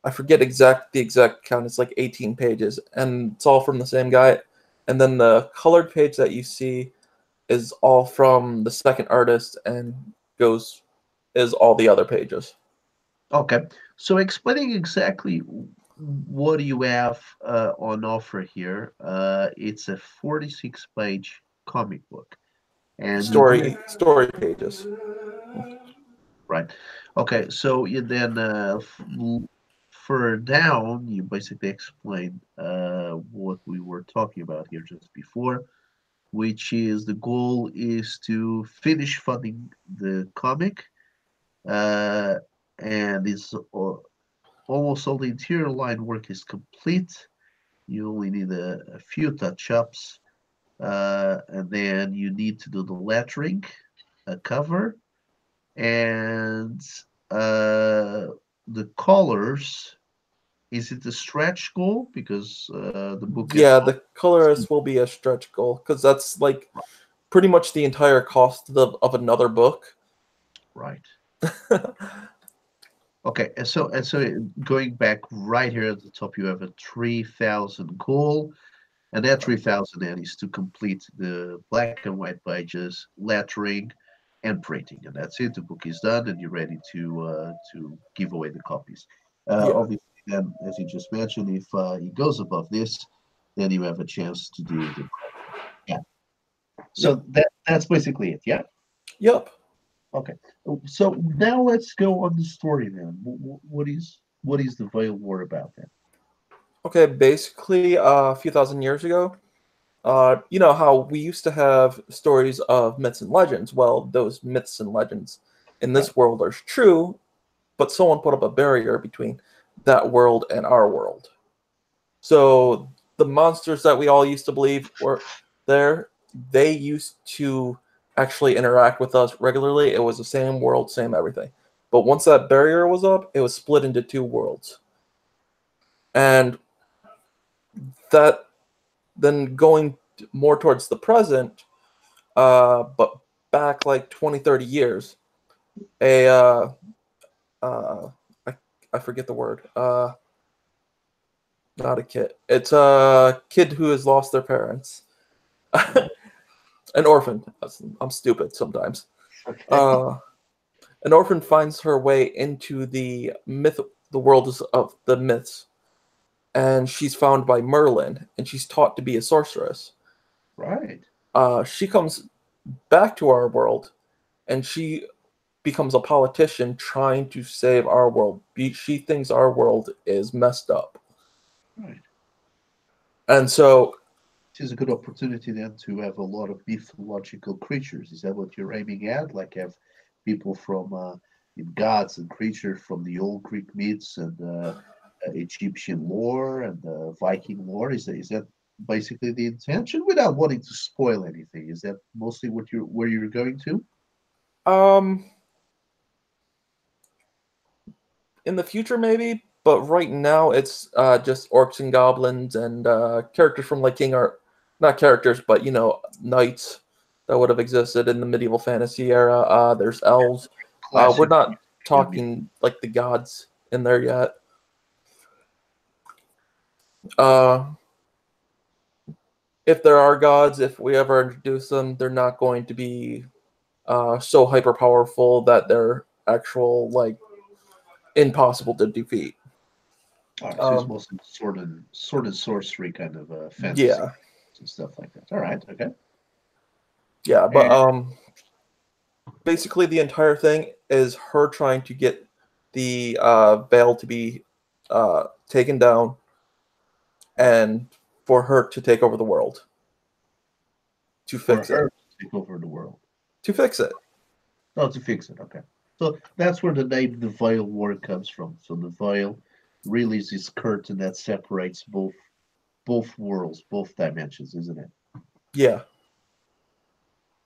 S3: I forget the exact count. It's like 18 pages, and it's all from the same guy. And then the colored page that you see is all from the second artist and goes is all the other pages.
S1: Okay, so explaining exactly what you have on offer here, it's a 46-page comic book, and you do have,
S3: Story pages.
S1: right. Okay, so you then further down, you basically explain what we were talking about here just before, which is the goal is to finish funding the comic, uh, and it's almost all the interior line work is complete. You only need a few touch-ups, and then you need to do the lettering, a cover, and the colors. Is it a stretch goal? Because the book has
S3: Yeah, the colorist will be a stretch goal because that's like pretty much the entire cost of another book.
S1: right. Okay, and so going back right here at the top, you have a 3,000 goal, and that 3,000 then is to complete the black and white pages, lettering, and printing, and that's it. The book is done, and you're ready to give away the copies.
S3: Yeah.
S1: Obviously, then, as you just mentioned, if it goes above this, then you have a chance to do the yeah. So that's basically it. Yeah.
S3: Yep.
S1: Okay. So now let's go on the story then. What is the Veil War about then?
S3: Okay, basically, a few thousand years ago, you know how we used to have stories of myths and legends. Well, those myths and legends in
S1: Right.
S3: this world are true, but someone put up a barrier between that world and our world. So the monsters that we all used to believe were there, they used to actually interact with us regularly. It was the same world, same everything. But once that barrier was up, it was split into two worlds. And that then going more towards the present, but back like 20, 30 years, a uh, I forget the word. Not a kid. It's a kid who has lost their parents. An orphan. I'm stupid sometimes.
S1: Okay.
S3: An orphan finds her way into the world of the myths, and she's found by Merlin, and she's taught to be a sorceress.
S1: Right.
S3: She comes back to our world, and she becomes a politician trying to save our world. She thinks our world is messed up,
S1: Right.
S3: and so
S1: It is a good opportunity then to have a lot of mythological creatures. Is that what you're aiming at? Like have people from gods and creatures from the old Greek myths and Egyptian lore and Viking lore? Is that basically the intention? Without wanting to spoil anything, is that mostly what you're where you're going to?
S3: um, in the future maybe, but right now it's just orcs and goblins and characters from like King Art, not characters, but knights that would have existed in the medieval fantasy era. There's elves. We're
S1: Classic.
S3: not
S1: Yeah, myth.
S3: talking like the gods in there yet. Uh, if there are gods, if we ever introduce them, they're not going to be so hyper powerful that they're actual like impossible to defeat.
S1: All right, so it's
S3: Um,
S1: mostly sword and sorcery kind of fantasy
S3: yeah,
S1: and stuff like that. All right, okay.
S3: yeah, but
S1: And
S3: basically the entire thing is her trying to get the veil to be taken down and for her to take over the world to
S1: for
S3: fix it.
S1: her to take over the world.
S3: To fix it.
S1: Oh, to fix it. Okay. So that's where the name the Veil War comes from. So the Veil really is this curtain that separates both worlds, both dimensions, isn't it?
S3: Yeah.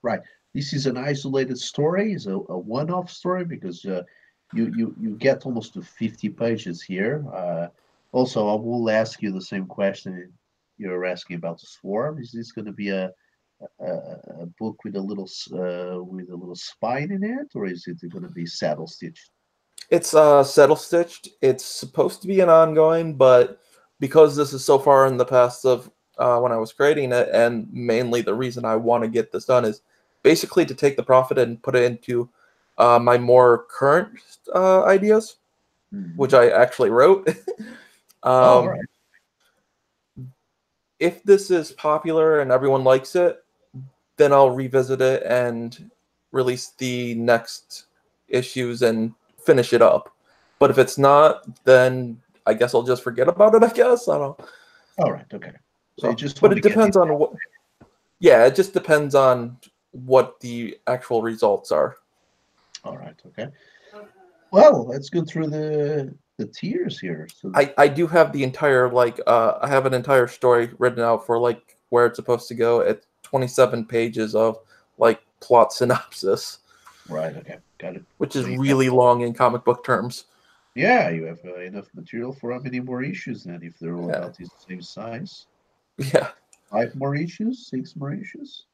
S1: Right. This is an isolated story, is a one-off story because you get almost to 50 pages here. Also, I will ask you the same question you're asking about the Swarm. Is this going to be a book with with a little spine in it, or is it going to be saddle stitched?
S3: It's settle stitched. It's supposed to be an ongoing, but because this is so far in the past of when I was creating it, and mainly the reason I want to get this done is basically to take the profit and put it into my more current ideas, which I actually wrote.
S1: All right.
S3: If this is popular and everyone likes it, then I'll revisit it and release the next issues and finish it up. But if it's not, then I guess I'll just forget about it, I guess. I don't know.
S1: All right. Okay. So you just
S3: But
S1: want
S3: it
S1: to get
S3: depends on what. Yeah, it just depends on what the actual results are.
S1: All right. Okay. Well, let's go through the tiers here. So
S3: I do have the entire I have an entire story written out for like where it's supposed to go at 27 pages of like plot synopsis,
S1: right. Okay. Got it.
S3: which
S1: So
S3: is
S1: you
S3: really
S1: have,
S3: long in comic book terms.
S1: yeah, you have enough material for how many more issues then if they're all
S3: Yeah.
S1: about the same size?
S3: Yeah.
S1: 5 more issues? 6 more issues?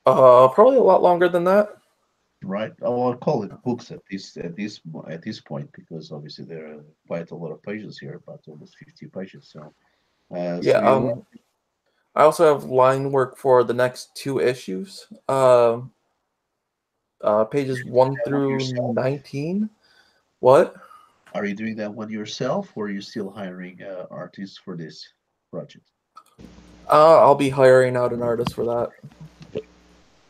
S3: Probably a lot longer than that.
S1: Right. Oh, I'll call it books at this point because obviously there are quite a lot of pages here, about almost 50 pages. So
S3: Yeah.
S1: so you
S3: I also have line work for the next 2 issues. Pages 1 through
S1: yourself?
S3: 19. What?
S1: Are you doing that one yourself, or are you still hiring artists for this project?
S3: I'll be hiring out an artist for that.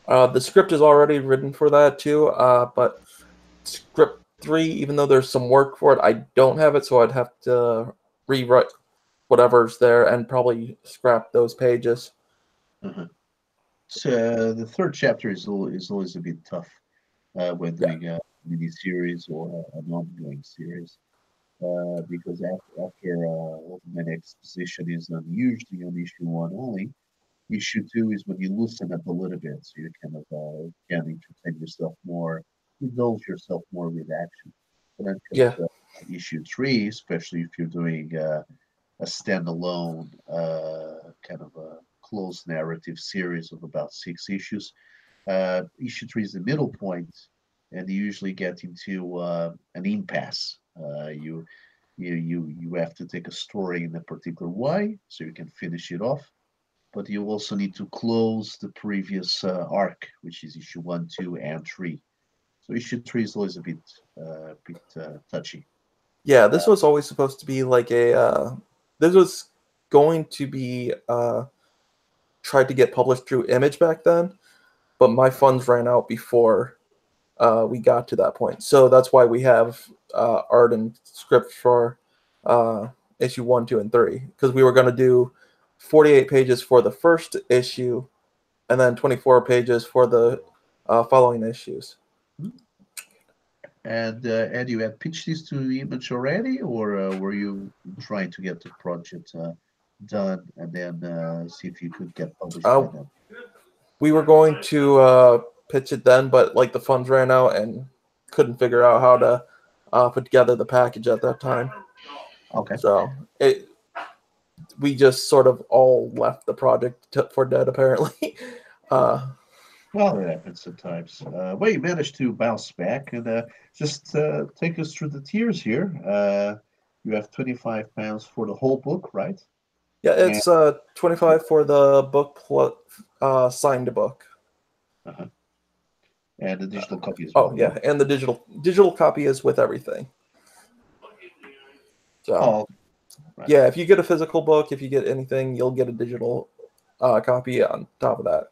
S3: The script is already written for that too, but script 3, even though there's some work for it, I don't have it, so I'd have to rewrite whatever's there and probably scrap those pages.
S1: Uh-huh. So the third chapter is always a bit tough when doing a mini series or an ongoing series because after Ultimate Exposition is usually on issue 1 only. Issue 2 is when you loosen up a little bit, so you kind of can entertain yourself more, indulge yourself more with action. But then
S3: Yeah.
S1: comes issue 3, especially if you're doing a standalone kind of a closed narrative series of about 6 issues. Issue 3 is the middle point, and you usually get into an impasse. You have to take a story in a particular way so you can finish it off, but you also need to close the previous arc, which is issue 1, 2, and 3. So issue 3 is always a bit touchy.
S3: Yeah, this was always supposed to be like this was going to be tried to get published through Image back then, but my funds ran out before we got to that point. So that's why we have art and script for issue 1, 2, and 3, because we were going to do 48 pages for the first issue and then 24 pages for the following issues.
S1: And you had pitched this to Image already, or were you trying to get the project done and then see if you could get published by them?
S3: We were going to pitch it then, but like the funds ran out and couldn't figure out how to put together the package at that time.
S1: Okay.
S3: So we just sort of all left the project for dead, apparently.
S1: Well, it happens sometimes. Well, you managed to bounce back and just take us through the tiers here. You have £25 for the whole book, right?
S3: Yeah, it's 25 for the book plus signed book.
S1: Uh-huh. And the digital copy as
S3: well.
S1: well.
S3: Oh yeah, and the digital copy is with everything. So right. Yeah, if you get a physical book, if you get anything, you'll get a digital copy on top of that.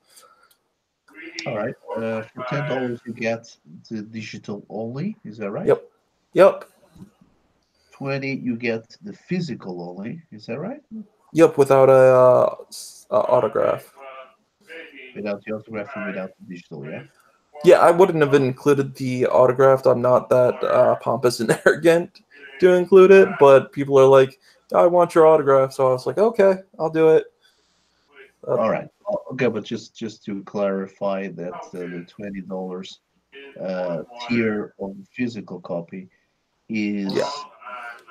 S1: All right. For $10, you get the digital only. Is that right?
S3: Yep.
S1: 20, you get the physical only. Is that right?
S3: Yep, without a autograph.
S1: Without the autograph and without the digital, yeah?
S3: Yeah, I wouldn't have included the autograph. I'm not that pompous and arrogant to include it, but people are like, I want your autograph. So I was like, okay, I'll do it.
S1: All right. Okay, but just to clarify that the $20 tier of the physical copy is
S3: Yeah.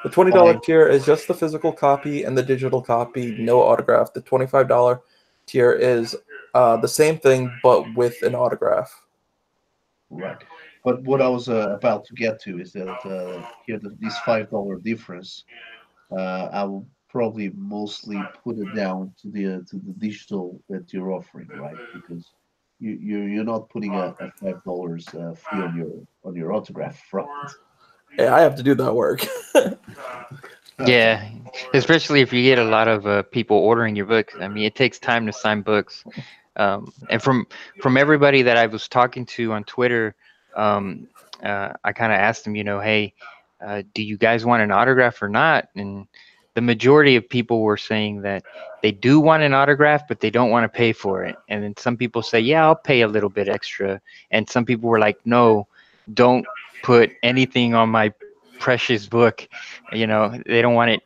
S3: The $20 tier is just the physical copy, and the digital copy, no autograph. The $25 tier is the same thing, but with an autograph.
S1: right. But what I was about to get to is that here this $5 difference, I will probably mostly put it down to the digital that you're offering, right? Because you're not putting a $5 fee on your autograph front.
S3: Hey, I have to do that work.
S2: Yeah, especially if you get a lot of people ordering your book. I mean, it takes time to sign books. And from everybody that I was talking to on Twitter, I kind of asked them, hey, do you guys want an autograph or not? And the majority of people were saying that they do want an autograph, but they don't want to pay for it. And then some people say, yeah, I'll pay a little bit extra. And some people were like, no, don't put anything on my precious book. They don't want it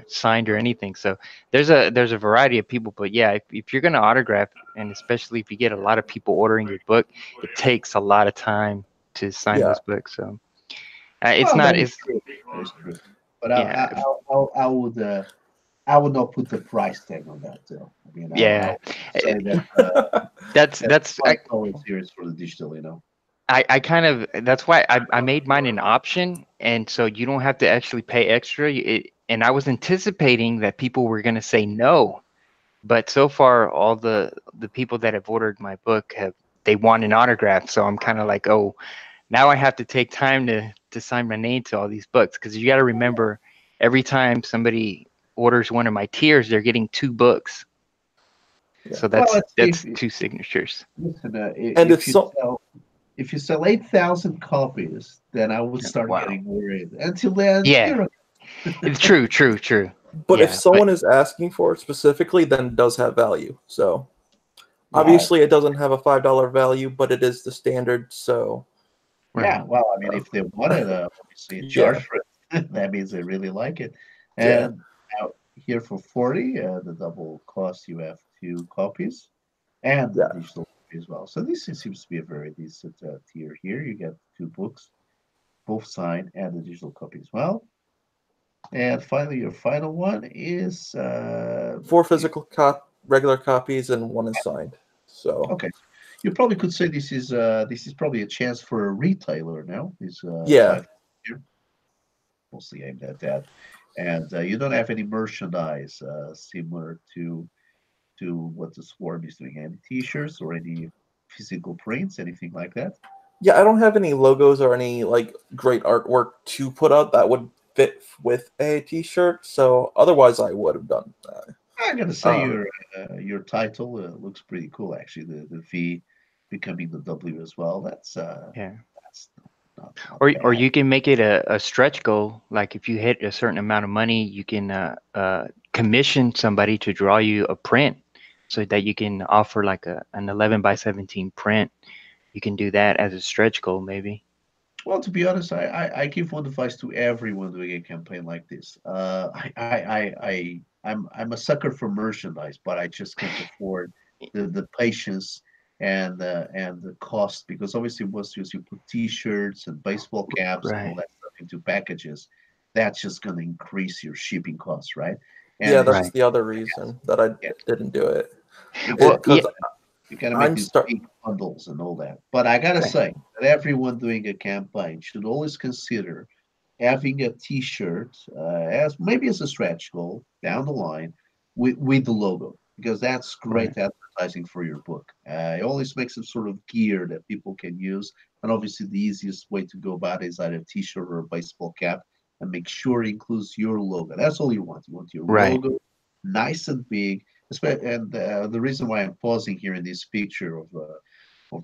S2: signed or anything. So there's a variety of people, but yeah, if you're going to autograph, and especially if you get a lot of people ordering your book, it takes a lot of time to sign those books. So it's
S1: Well,
S2: not,
S1: that is
S2: it's,
S1: true. That is true. But
S2: yeah,
S1: I would not put the price tag on that though. I mean, I
S2: yeah.
S1: would say that
S2: That's
S1: $5 here is for the digital,
S2: I kind of, that's why I made mine an option, and so you don't have to actually pay extra. And I was anticipating that people were going to say no, but so far all the people that have ordered my book they want an autograph. So I'm kind of like, oh, now I have to take time to sign my name to all these books, because you got to remember, every time somebody orders one of my tiers, they're getting 2 books.
S3: Yeah.
S2: So
S1: Well,
S2: that's 2 signatures.
S1: Listen,
S3: And
S1: if you sell 8,000 copies, then I would start
S2: Wow.
S1: getting worried. Until then,
S2: Yeah. It's true.
S3: But
S2: Yeah,
S3: if someone is asking for it specifically, then it does have value. So obviously it doesn't have a $5 value, but it is the standard. So
S1: yeah, well, I mean, if they want it, obviously charge for it. That means they really like it.
S3: Yeah.
S1: And now here for 40, the double cost, you have 2 copies and the digital copy as well. So this seems to be a very decent tier here. You get 2 books, both signed, and the digital copy as well. And finally, your final one is
S3: 4 physical regular copies and 1 is signed. So
S1: okay. You probably could say this is probably a chance for a retailer now. This
S3: yeah.
S1: 5 here, mostly aimed at that, and you don't have any merchandise similar to what the Swarm is doing. Any T-shirts or any physical prints, anything like that?
S3: Yeah, I don't have any logos or any like great artwork to put out that would fit with a t-shirt. So otherwise I would have done that.
S1: I gotta say your title looks pretty cool actually. The V becoming the W as well. That's
S2: yeah.
S1: that's not
S2: Or
S1: bad.
S2: you can make it a stretch goal. Like if you hit a certain amount of money, you can commission somebody to draw you a print, so that you can offer like an 11x17 print. You can do that as a stretch goal, maybe.
S1: Well, to be honest, I give one advice to everyone doing a campaign like this. I'm a sucker for merchandise, but I just can't afford the patience and the cost, because obviously once you put T-shirts and baseball caps and all
S2: Right.
S1: that stuff into packages, that's just going to increase your shipping costs, right?
S3: Yeah,
S1: And
S3: that's
S2: Right.
S3: the other reason that I didn't do it.
S2: Well, yeah.
S3: Because
S1: you gotta make
S3: I'm
S1: these
S3: start.
S1: big bundles and all that. But I gotta
S2: Right.
S1: say that everyone doing a campaign should always consider having a T-shirt as maybe as a stretch goal down the line with the logo, because that's great advertising for your book. It always makes some sort of gear that people can use, and obviously the easiest way to go about it is either a T-shirt or a baseball cap, and make sure it includes your logo. That's all you want. You want your
S2: Right.
S1: logo nice and big. And the reason why I'm pausing here in this picture of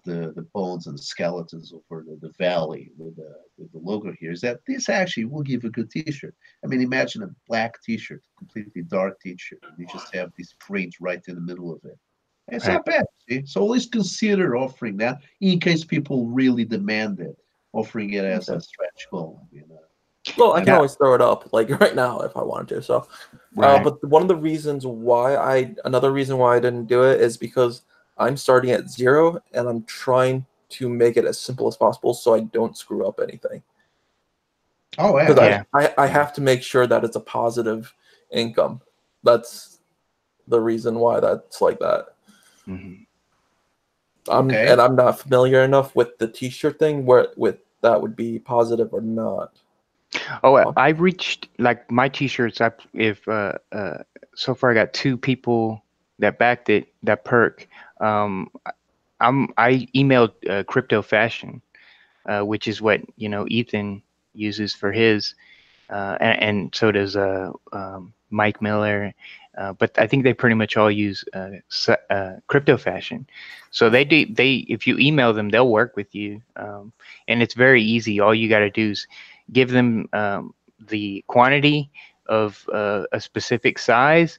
S1: the bones and the skeletons over the valley with the logo here is that this actually will give a good T-shirt. I mean, imagine a black T-shirt, completely dark T-shirt, and you just have this print right in the middle of it. It's
S2: Right.
S1: not bad. See? So always consider offering that in case people really demand it, offering it as a stretch goal.
S3: Well, I can
S2: Yeah.
S3: always throw it up like right now if I wanted to. So,
S2: Right.
S3: but one of the reasons why another reason why I didn't do it is because I'm starting at 0 and I'm trying to make it as simple as possible so I don't screw up anything.
S1: Oh,
S3: Because
S2: Yeah.
S3: I have to make sure that it's a positive income. That's the reason why that's like that.
S2: Mhm.
S1: Okay.
S3: And I'm not familiar enough with the T-shirt thing where with that would be positive or not.
S2: Oh, I reached like my t-shirts. So far I got 2 people that backed it, that perk. I emailed Crypto Fashion, which is what Ethan uses for his, and so does Mike Miller. But I think they pretty much all use Crypto Fashion. So if you email them, they'll work with you, and it's very easy. All you got to do is give them the quantity of a specific size,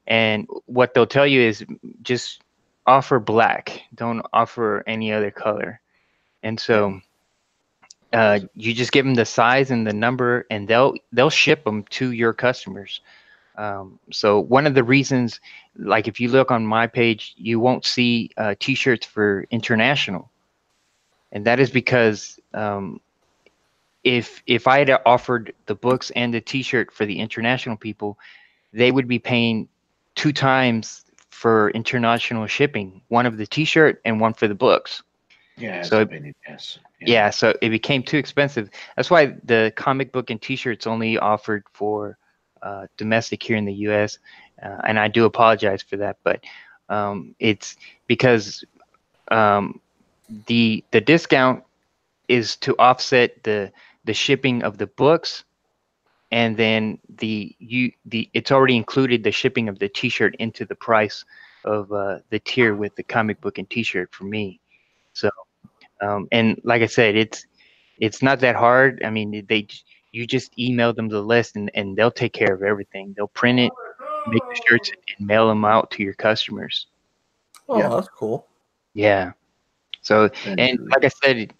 S2: and what they'll tell you is just offer black. Don't offer any other color. And so you just give them the size and the number, and they'll ship them to your customers. So one of the reasons, like if you look on my page, you won't see T-shirts for international, and that is because if I had offered the books and the T-shirt for the international people, they would be paying 2 times for international shipping, one of the T-shirt and one for the books.
S1: Yeah, it's
S2: So
S1: a pain in the ass.
S2: yeah, so it became too expensive. That's why the comic book and T-shirts only offered for domestic here in the U.S. And I do apologize for that, but it's because the discount is to offset the shipping of the books, and then it's already included the shipping of the T-shirt into the price of the tier with the comic book and T-shirt for me. So and like I said, it's not that hard. I mean, you just email them the list, and they'll take care of everything. They'll print it, make the shirts, and mail them out to your customers.
S3: Oh,
S1: Yeah.
S3: that's cool.
S2: Yeah. So,
S1: And
S2: and like I said,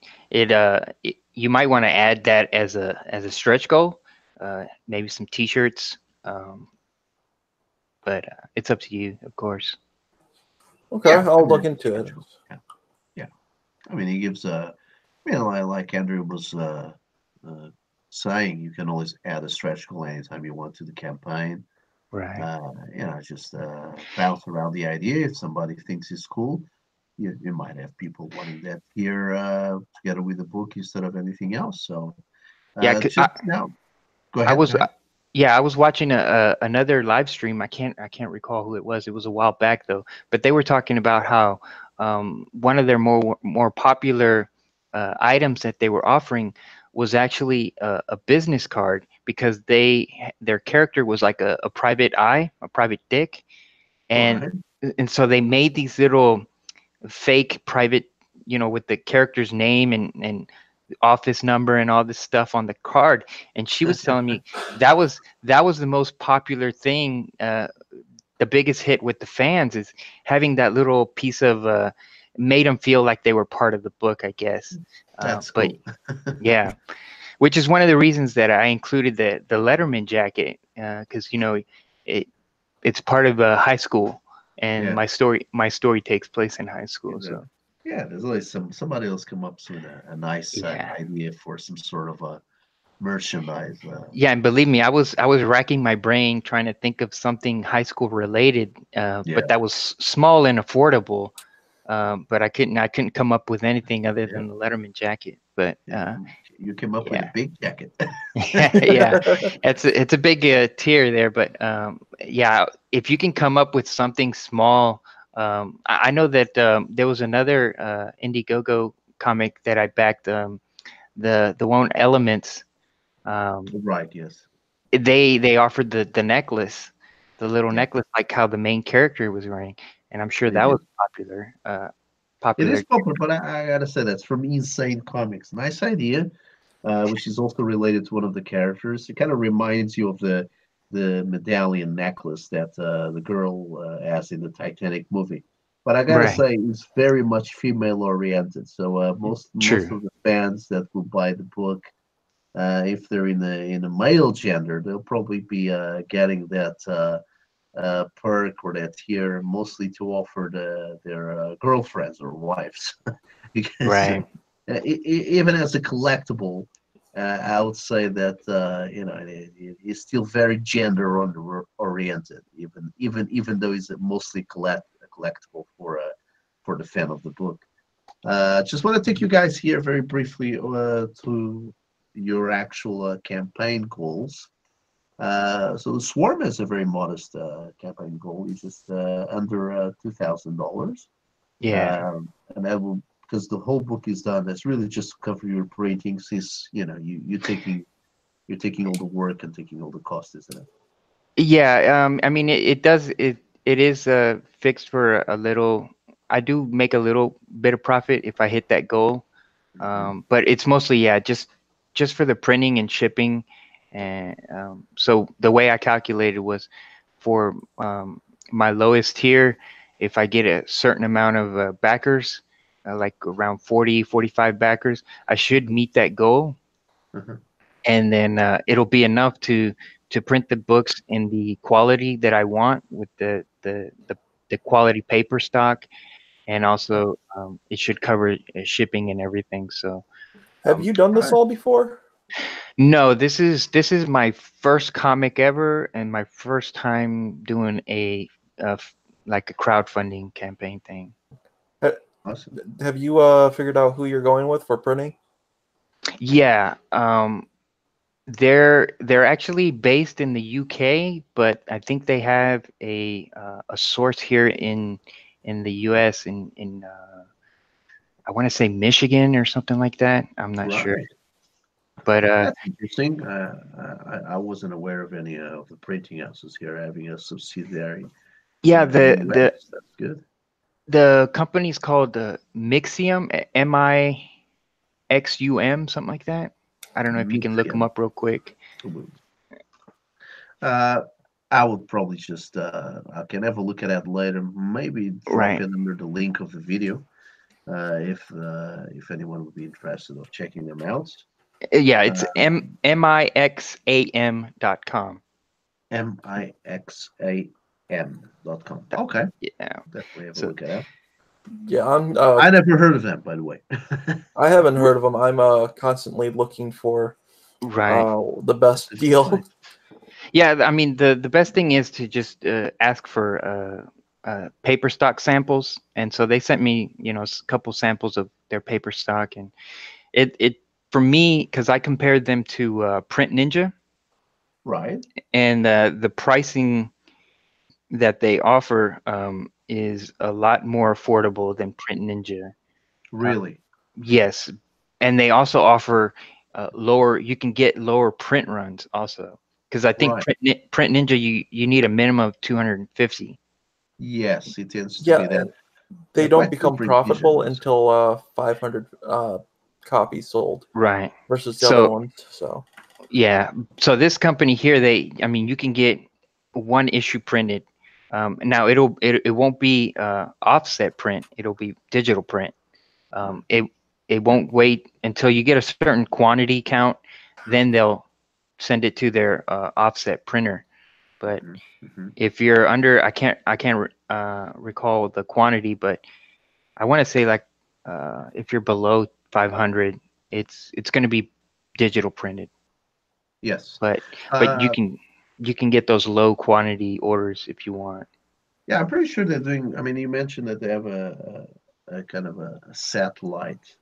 S2: you might want to add that as a stretch goal, maybe some T-shirts, but it's up to you, of course.
S3: Okay,
S1: yeah,
S3: I'll look into it.
S1: Yeah. Yeah. I mean, he gives like Andrew was saying, you can always add a stretch goal anytime you want to the campaign.
S2: Right.
S1: Just bounce around the idea. If somebody thinks it's cool, you might have people wanting that here together with the book instead of anything else. So
S2: Yeah.
S1: just now, go
S2: I
S1: ahead.
S2: was
S1: Go ahead.
S2: yeah, I was watching another live stream. I can't recall who it was. It was a while back though, but they were talking about how one of their more popular items that they were offering was actually a business card, because their character was like a private eye, a private dick, and
S1: Right.
S2: and so they made these little fake private, with the character's name and office number and all this stuff on the card. And she was telling me that was the most popular thing, the biggest hit with the fans, is having that little piece of made them feel like they were part of the book, I guess.
S1: That's
S2: But
S1: cool.
S2: yeah, which is one of the reasons that I included the Letterman jacket, because it's part of high school, and
S1: Yeah.
S2: my story takes place in high school.
S1: Exactly.
S2: So
S1: Yeah, there's always somebody else come up with a nice
S2: yeah.
S1: idea for some sort of a merchandise.
S2: Yeah, and believe me, I was racking my brain trying to think of something high school related,
S1: Yeah,
S2: but that was small and affordable. But I couldn't come up with anything other
S1: yeah,
S2: than the Letterman jacket. But
S1: yeah. You came up with a
S2: yeah,
S1: big jacket.
S2: yeah, it's a big tier there. But yeah, if you can come up with something small, I know that there was another Indiegogo comic that I backed, the one Elements. Um,
S1: Right, yes.
S2: they offered the necklace, the little
S1: Yeah,
S2: necklace, like how the main character was wearing, and I'm sure
S1: they
S2: that was
S1: did.
S2: popular.
S1: It is
S2: Popular.
S1: popular, but I gotta say that's from Insane Comics. Nice idea, which is also related to one of the characters. It kind of reminds you of the medallion necklace that the girl has in the Titanic movie. But I gotta
S2: Right.
S1: say, it's very much female oriented. So most
S2: True.
S1: of the fans that will buy the book If they're in a male gender, they'll probably be getting that perk or that tier mostly to offer their girlfriends or wives. Because
S2: Right.
S1: even as a collectible, I would say that it's still very gender oriented, even though it's mostly collectible for the fan of the book. Just want to take you guys here very briefly to your actual campaign goals. So the Swarm has a very modest campaign goal. It's just under $2,000.
S2: Yeah.
S1: And that will, because the whole book is done. That's really just to cover your ratings. Is you're taking all the work and taking all the cost, isn't it?
S2: Yeah. I mean, it is fixed for a little. I do make a little bit of profit if I hit that goal. But it's mostly, yeah, just for the printing and shipping. And so the way I calculated was for my lowest tier, if I get a certain amount of backers, like around 40, 45 backers, I should meet that goal.
S1: Mhm.
S2: And then it'll be enough to print the books in the quality that I want with the quality paper stock, and also it should cover shipping and everything. So
S3: Have you done this
S1: Right.
S3: all before?
S2: no, this is my first comic ever, and my first time doing like a crowdfunding campaign thing.
S1: Awesome.
S3: Have you figured out who you're going with for printing?
S2: Yeah, they're actually based in the UK, but I think they have a source here in the US in I want to say Michigan or something like that. I'm not sure,
S1: Right.
S2: but
S1: That's interesting. I wasn't aware of any of the printing houses here having a subsidiary
S2: yeah,
S1: in the
S2: the the
S1: US. That's good.
S2: the company's called Mixium, MIXUM, something like that. I don't know if you can look them
S1: Museum.
S2: up real quick.
S1: Uh, I would probably just I can have a look at that later. Maybe drop
S2: Right.
S1: it under the link of the video if anyone would be interested of checking them out.
S2: Yeah, it's
S1: Um,
S2: mixam.com.
S1: mixam.com. Okay,
S2: Yeah.
S1: definitely have a
S2: So
S1: look at that.
S3: Yeah,
S1: I never heard of them, by the way.
S3: I haven't heard of them. I'm constantly looking for
S2: right.
S3: the best deal.
S2: Yeah, I mean the best thing is to just ask for paper stock samples, and so they sent me, a couple samples of their paper stock, and it for me, because I compared them to Print Ninja,
S1: Right.
S2: and the pricing that they offer is a lot more affordable than Print Ninja.
S1: Really?
S2: Yes, and they also offer lower. You can get lower print runs also, because I think
S1: Right.
S2: Print Ninja you need a minimum of 250.
S1: Yes, it tends to
S3: Yeah,
S1: be that.
S3: and they
S1: They're
S3: don't
S1: quite good
S3: become
S1: for Infusion
S3: profitable
S1: ones.
S3: until 500 copies sold
S2: Right.
S3: versus the other
S2: So
S3: ones. So
S2: yeah, so this company here, I mean, you can get one issue printed. Now it won't be offset print. It'll be digital print.
S1: Mm.
S2: It won't wait until you get a certain quantity count, then they'll send it to their offset printer. But
S1: Mhm, mhm.
S2: if you're under, I can't recall the quantity, but I want to say like if you're below 500, it's going to be digital printed.
S1: Yes.
S2: But you can get those low quantity orders if you want.
S1: Yeah, I'm pretty sure they're doing. I mean, you mentioned that they have a kind of a satellite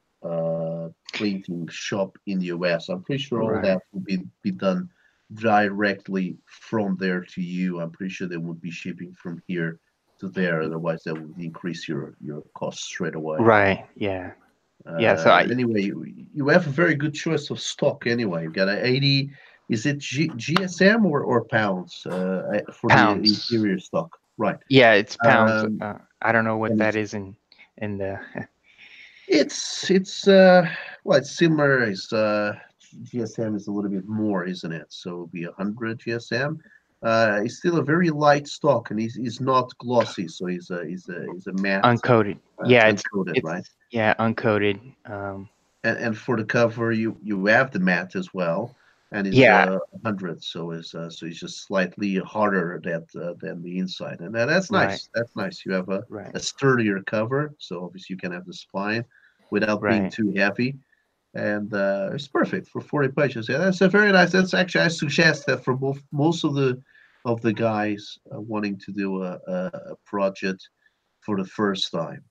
S1: printing shop in the US. I'm pretty sure all
S2: Right.
S1: that will be done directly from there to you. I'm pretty sure they would be shipping from here to there. Otherwise, that would increase your costs straight away.
S2: Right. Yeah. Yeah. So I
S1: Anyway, you have a very good choice of stock. Anyway, you got a 80. Is it GSM or pounds for the
S2: pounds.
S1: interior stock? Right.
S2: Yeah, it's pounds.
S1: Um,
S2: I don't know what
S1: and
S2: that is in the.
S1: it's well, it's similar. It's GSM is a little bit more, isn't it? So it'll be 100 GSM. It's still a very light stock, and he's not glossy, so he's a matte
S2: Uncoated. Yeah,
S1: uncoated, right?
S2: it's yeah uncoated.
S1: and for the cover, you have the matte as well, and it's
S2: Yeah,
S1: 100, so it's just slightly harder than the inside, and that's
S2: right,
S1: nice. That's nice. You have
S2: right,
S1: a sturdier cover, so obviously you can have the spine without being
S2: right.
S1: too heavy, and it's perfect for 40 pages. Yeah, that's a very nice. That's actually I suggest that for most of the guys wanting to do a project for the first time.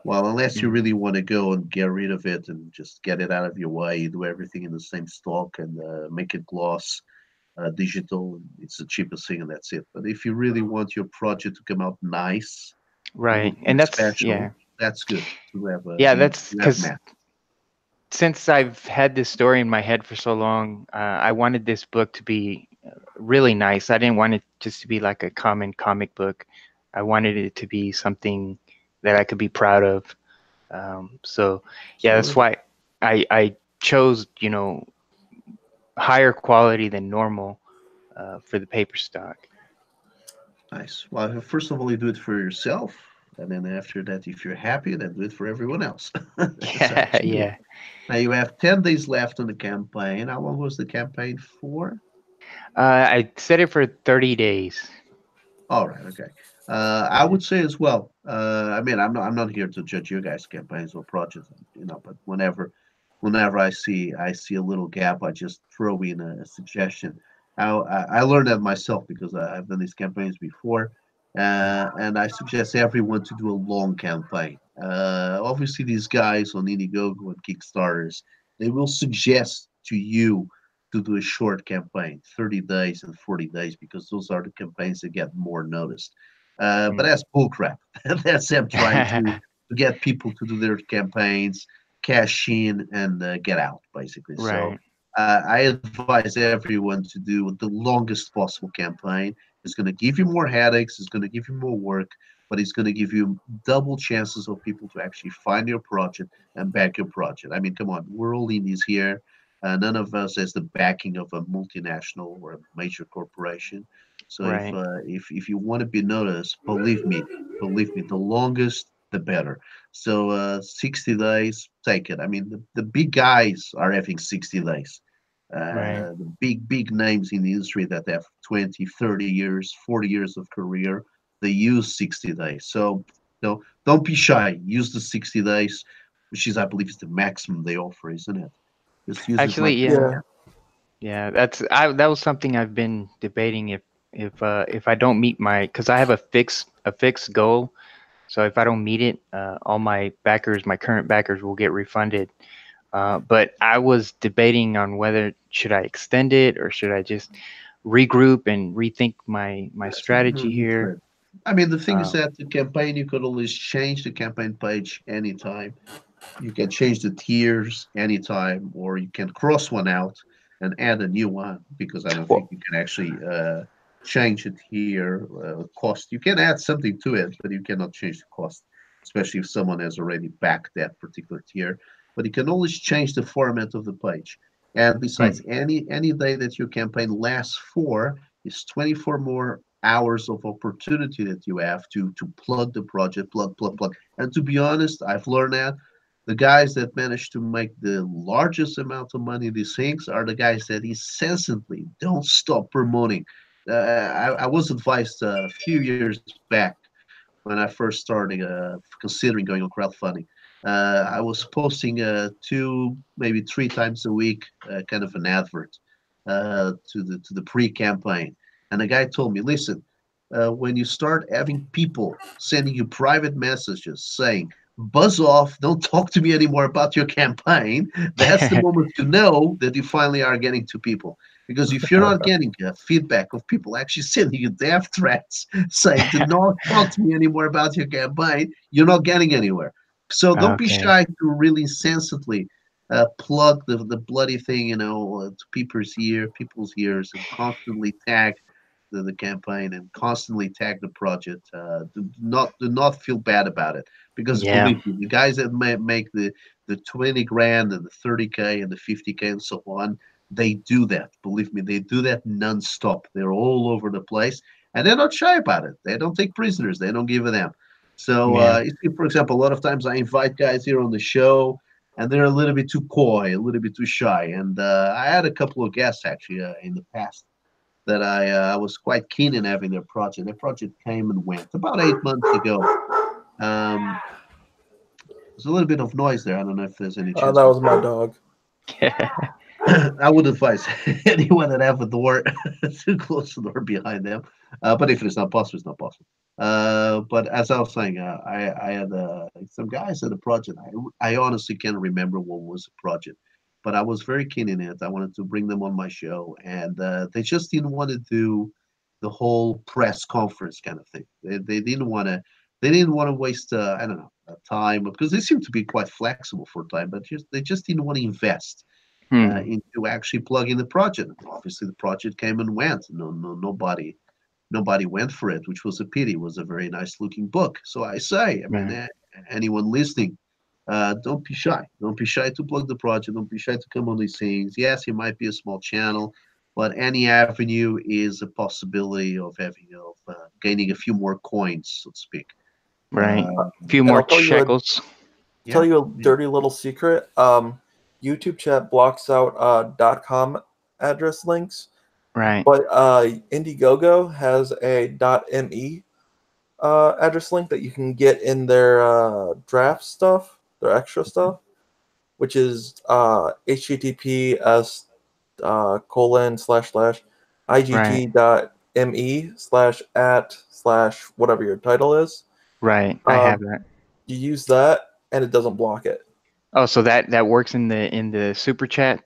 S1: Well, unless you
S2: Mm,
S1: really want to go and get rid of it and just get it out of your way, you do everything in the same stock and make it gloss digital. It's the cheapest thing, and that's it. But if you really want your project to come out nice and
S2: right.
S1: look
S2: And that's
S1: special, that's good to have
S2: yeah, that's
S1: to have
S2: because
S1: matte.
S2: since I've had this story in my head for so long, I wanted this book to be really nice. I didn't want it just to be like a common comic book. I wanted it to be something that I could be proud of. So yeah, that's
S1: Absolutely
S2: why I chose, higher quality than normal for the paper stock.
S1: nice. Well, first of all, you do it for yourself, and then after that, if you're happy, then do it for everyone else. It's up
S2: Yeah,
S1: to you.
S2: yeah.
S1: Now you have 10 days left on the campaign. How long was the campaign for?
S2: I set it for 30 days.
S1: All right, okay. I would say as well. I mean, I'm not here to judge your guys' campaigns or projects, but whenever I see a little gap, I just throw in a suggestion. I learned that myself because I've done these campaigns before, and I suggest everyone to do a long campaign. Obviously, these guys on Indiegogo and Kickstarters, they will suggest to you to do a short campaign, 30 days and 40 days, because those are the campaigns that get more noticed. But
S2: Mm.
S1: that's bullcrap. That's them trying to get people to do their campaigns, cash in, and get out, basically. So
S2: Right.
S1: I advise everyone to do the longest possible campaign. It's going to give you more headaches, it's going to give you more work, but it's going to give you double chances of people to actually find your project and back your project. I mean, come on, we're all indies here. None of us has the backing of a multinational or a major corporation. So
S2: Right.
S1: if you want to be noticed, believe me, the longest the better. So 60 days, take it. I mean, the big guys are having 60 days.
S2: Right.
S1: The big names in the industry that have 20, 30 years, 40 years of career, they use 60 days. So don't be shy. Use the 60 days, which is, I believe, is the maximum they offer, isn't it? Just use as
S2: Actually,
S1: much as
S2: yeah.
S1: you
S3: Yeah.
S1: can.
S2: Yeah, that was something I've been debating if I don't meet my because I have a fixed goal. So if I don't meet it, all my backers, my current backers will get refunded. But I was debating on whether should I extend it or should I just regroup and rethink my strategy
S1: You
S2: here.
S1: could. I mean, the thing is
S2: Um,
S1: that the campaign, you could always change the campaign page anytime. You can change the tiers anytime, or you can cross one out and add a new one because I don't think
S3: Well,
S1: you can actually change it here. Cost you can add something to it, but you cannot change the cost, especially if someone has already backed that particular tier. But you can always change the format of the page. And besides,
S2: hmm,
S1: any day that your campaign lasts for is 24 more hours of opportunity that you have to plug the project, plug. And to be honest, I've learned that the guys that manage to make the largest amount of money in these things are the guys that incessantly don't stop promoting. I was advised a few years back when I first started considering going on crowdfunding. I was posting two, maybe three times a week, kind of an advert to the pre-campaign, and the guy told me, "Listen, when you start having people sending you private messages saying, buzz off, don't talk to me anymore about your campaign, that's the moment you know that you finally are getting to people. Because if you're not getting feedback of people actually sending you death threats saying, do not talk to me anymore about your campaign, you're not getting anywhere. So don't be
S2: okay.
S1: shy to really sensibly plug the bloody thing, to people's ears, and constantly tag the campaign and constantly tag the project. Do not feel bad about it because
S2: Yeah.
S1: believe me, the guys that make the 20 grand and the 30K and the 50K and so on, they do that. Believe me, they do that nonstop. They're all over the place and they're not shy about it. They don't take prisoners. They don't give a damn. So,
S2: Yeah.
S1: you see, for example, a lot of times I invite guys here on the show. and they're a little bit too coy, a little bit too shy. And I had a couple of guests actually in the past that I was quite keen in having their project. Their project came and went about 8 months ago. There's a little bit of noise there. I don't know if there's any chance.
S3: That was my dog.
S1: I would advise anyone that have a door to close the door behind them. But if it's not possible, it's not possible. But as I was saying, I had some guys at a project. I honestly can't remember what was the project, but I was very keen in it. I wanted to bring them on my show, and they just didn't want to do the whole press conference kind of thing. They didn't want to. They didn't want to waste, I don't know, time because they seem to be quite flexible for time, but they just didn't want to invest into actually plugging the project. Obviously, the project came and went. Nobody went for it, which was a pity. It was a very nice looking book. So I say, I mean, anyone listening, don't be shy. Don't be shy to plug the project. Don't be shy to come on these things. Yes, it might be a small channel, but any avenue is a possibility of gaining a few more coins, so to speak.
S2: Right. A few more shekels.
S3: Tell you a dirty little secret. YouTube chat blocks out .com address links.
S2: Right.
S3: But Indiegogo has a .me address link that you can get in their draft stuff, their extra stuff, which is https://igg.me/@/whatever your title is.
S2: Right. I have that.
S3: You use that and it doesn't block it.
S2: Oh, so that works in the super chat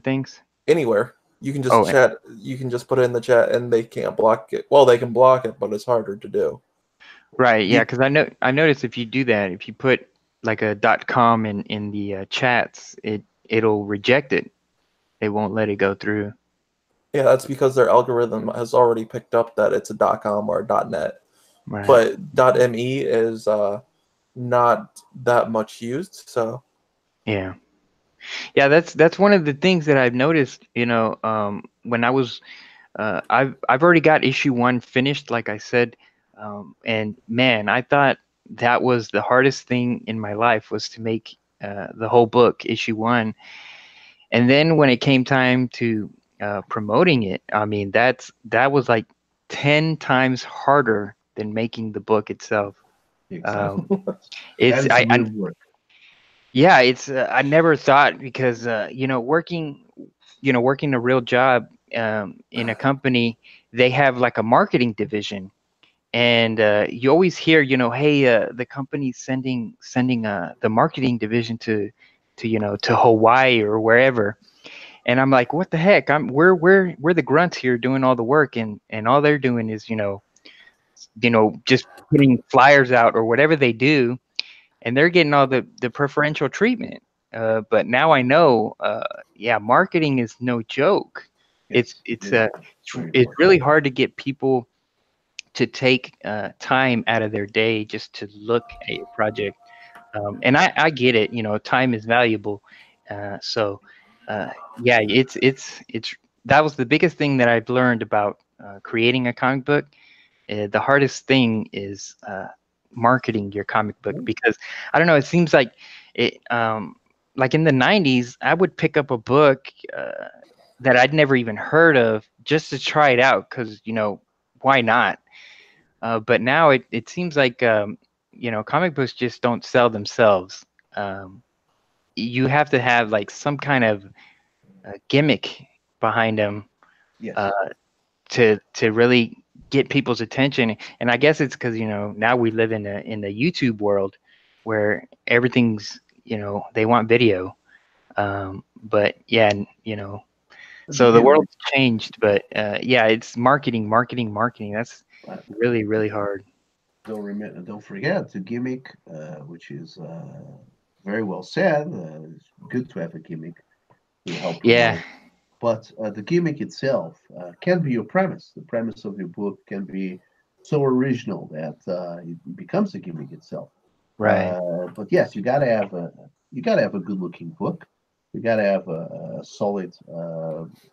S2: things?
S3: Anywhere. You can just chat. You can just put it in the chat, and they can't block it. Well, they can block it, but it's harder to do.
S2: Right. Yeah, because I noticed if you do that, if you put like a .com in the chats, it'll reject it. It won't let it go through.
S3: Yeah, that's because their algorithm has already picked up that it's a .com or a .net.
S2: Right.
S3: But .me is not that much used. So.
S2: Yeah. Yeah, that's one of the things that I've noticed, when I was I've already got issue 1 finished, like I said, and man, I thought that was the hardest thing in my life was to make the whole book, issue 1. And then when it came time to promoting it, I mean, that was like 10 times harder than making the book itself.
S1: Exactly.
S2: It's
S1: work.
S2: Yeah, it's I never thought because working a real job in a company, they have like a marketing division, and you always hear hey, the company's sending the marketing division to Hawaii or wherever, and I'm like, what the heck? We're the grunts here doing all the work, and all they're doing is just putting flyers out or whatever they do. And they're getting all the preferential treatment. But now I know, marketing is no joke.
S1: Yes,
S2: It's really hard to get people to take time out of their day just to look at your project. And I get it. Time is valuable. It's that was the biggest thing that I've learned about creating a comic book. The hardest thing is marketing your comic book, because I don't know, it seems like it like in the 90s I would pick up a book that I'd never even heard of just to try it out because why not, but now it seems like comic books just don't sell themselves. You have to have like some kind of gimmick behind them.
S1: Yes.
S2: To really get people's attention. And I guess it's because now we live in the YouTube world where everything's they want video, but so the world's changed, but it's marketing. That's really, really hard.
S1: Don't forget the gimmick, which is very well said. It's good to have a gimmick to help promote. But the gimmick itself can be your premise. The premise of your book can be so original that it becomes a gimmick itself.
S2: Right.
S1: But yes, you gotta have a good-looking book. You gotta have a solid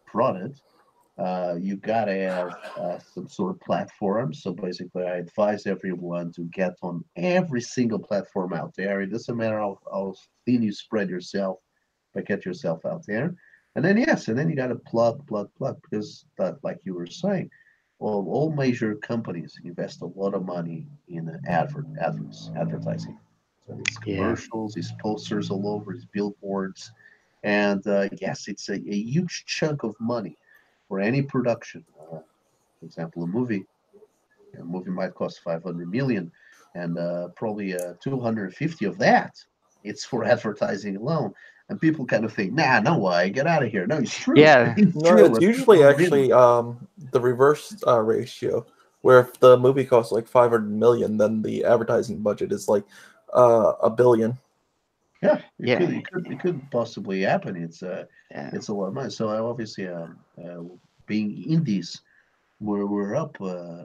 S1: product. You gotta have some sort of platform. So basically, I advise everyone to get on every single platform out there. It doesn't matter how thin you spread yourself, but get yourself out there. And then yes, and then you gotta plug, because that, like you were saying, all major companies invest a lot of money in advertising. So these
S2: Yeah.
S1: commercials, these posters all over, these billboards, and yes, it's a huge chunk of money for any production. For example, a movie might cost 500 million, and probably 250 of that it's for advertising alone. And people kind of think, nah, no way, get out of here. No, it's true.
S2: Yeah.
S1: It's
S3: No,
S1: true.
S3: it's usually
S1: 200 million.
S3: actually the reverse ratio, where if the movie costs like 500 million, then the advertising budget is like a billion.
S1: Yeah,
S2: Yeah.
S1: it could possibly happen.
S2: Yeah.
S1: It's a lot of money. So obviously, being indies, we're up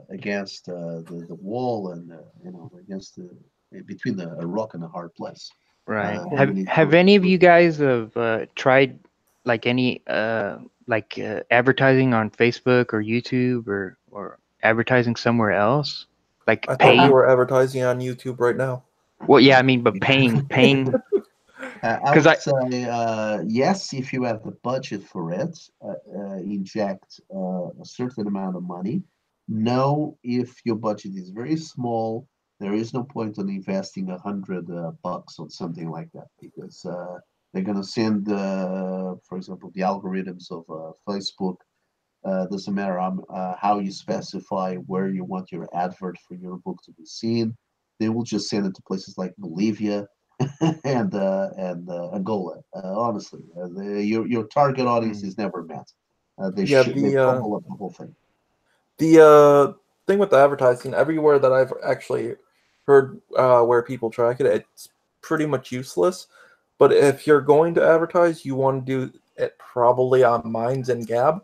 S1: against the wall, and against the between a rock and a hard place.
S2: Right.
S1: And we need
S2: Have
S1: to
S2: any of
S1: put
S2: you guys have tried like any advertising on Facebook or YouTube or advertising somewhere else? Like
S3: I thought you
S2: paying?
S3: were advertising on YouTube right now.
S2: Well, yeah, I mean, but paying
S1: I
S2: because
S1: would
S2: I
S1: say yes, if you have the budget for it, inject a certain amount of money. No, if your budget is very small, there is no point in investing 100 bucks on something like that, because they're going to send, for example, the algorithms of Facebook. Doesn't matter how you specify where you want your advert for your book to be seen. They will just send it to places like Bolivia and Angola. Honestly, your target audience
S2: Mm,
S1: is never met.
S3: Yeah,
S1: They fumble up the whole thing.
S3: the thing with the advertising, everywhere that I've actually heard where people track it, it's pretty much useless. But if you're going to advertise, you want to do it probably on Minds and Gab,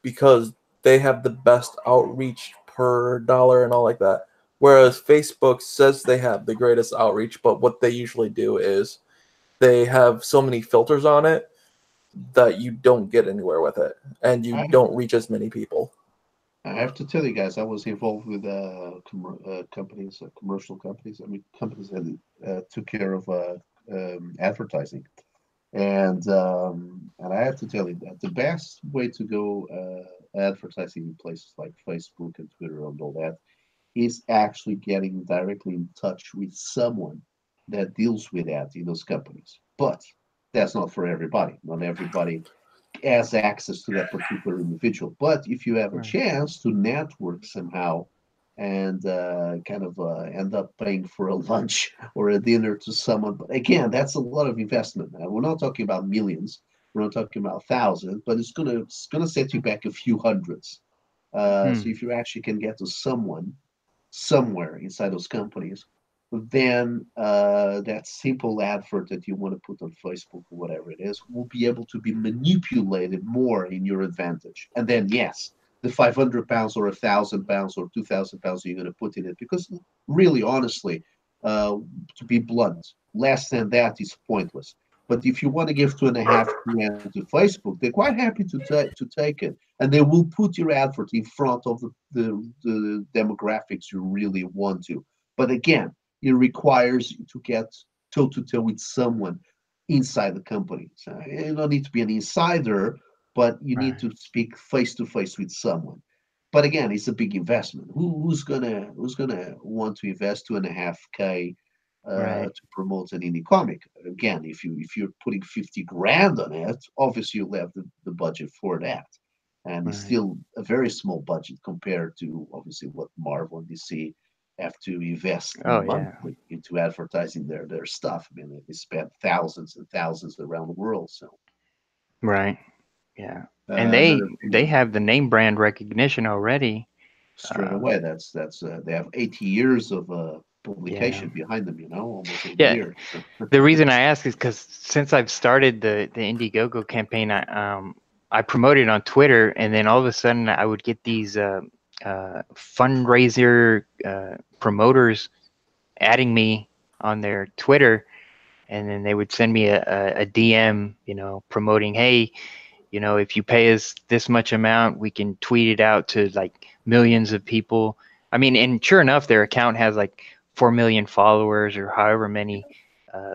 S3: because they have the best outreach per dollar and all like that. Whereas Facebook says they have the greatest outreach, but what they usually do is they have so many filters on it that you don't get anywhere with it, and you
S1: I
S3: don't reach as many people.
S1: I have to tell you guys, I was involved with companies, commercial companies. I mean, companies that took care of advertising, and I have to tell you that the best way to go advertising in places like Facebook and Twitter and all that is actually getting directly in touch with someone that deals with that in those companies. But that's not for everybody. Not everybody has access to that particular individual. But if you have a
S2: right.
S1: chance to network somehow and kind of end up paying for a lunch or a dinner to someone, but again, that's a lot of investment. Now, we're not talking about millions. We're not talking about thousands, but it's gonna set you back a few hundreds. So
S2: Hmm.
S1: if you actually can get to someone somewhere inside those companies, then that simple advert that you want to put on Facebook or whatever it is will be able to be manipulated more in your advantage. And then, yes, the 500 pounds or 1,000 pounds or 2,000 pounds you're going to put in it, because really, honestly, to be blunt, less than that is pointless. But if you want to give 2.5 grand to Facebook, they're quite happy to take it, and they will put your advert in front of the demographics you really want to. But again, it requires you to get toe to toe with someone inside the company. So you don't need to be an insider, but you need
S2: Right.
S1: to speak face to face with someone. But again, it's a big investment. Who's gonna want to invest 2.5K
S2: Right.
S1: to promote an indie comic? Again, if you're putting 50 grand on it, obviously you'll have the budget for that. And it's
S2: Right.
S1: still a very small budget compared to obviously what Marvel and DC have to invest
S2: Oh yeah.
S1: monthly into advertising their stuff. I mean, they spend thousands and thousands around the world. So
S2: Right. Yeah. And
S1: another
S2: they
S1: thing,
S2: have the name brand recognition already.
S1: straight
S2: Uh,
S1: away, that's they have 80 years of
S2: yeah.
S1: publication behind them. Almost 80
S2: Yeah.
S1: years. So,
S2: The reason I ask is because since I've started the Indiegogo campaign, I promoted on Twitter, and then all of a sudden I would get these fundraiser promoters adding me on their Twitter, and then they would send me a DM, promoting, hey, you know, if you pay us this much amount, we can tweet it out to like millions of people. I mean, and sure enough, their account has like 4 million followers or however many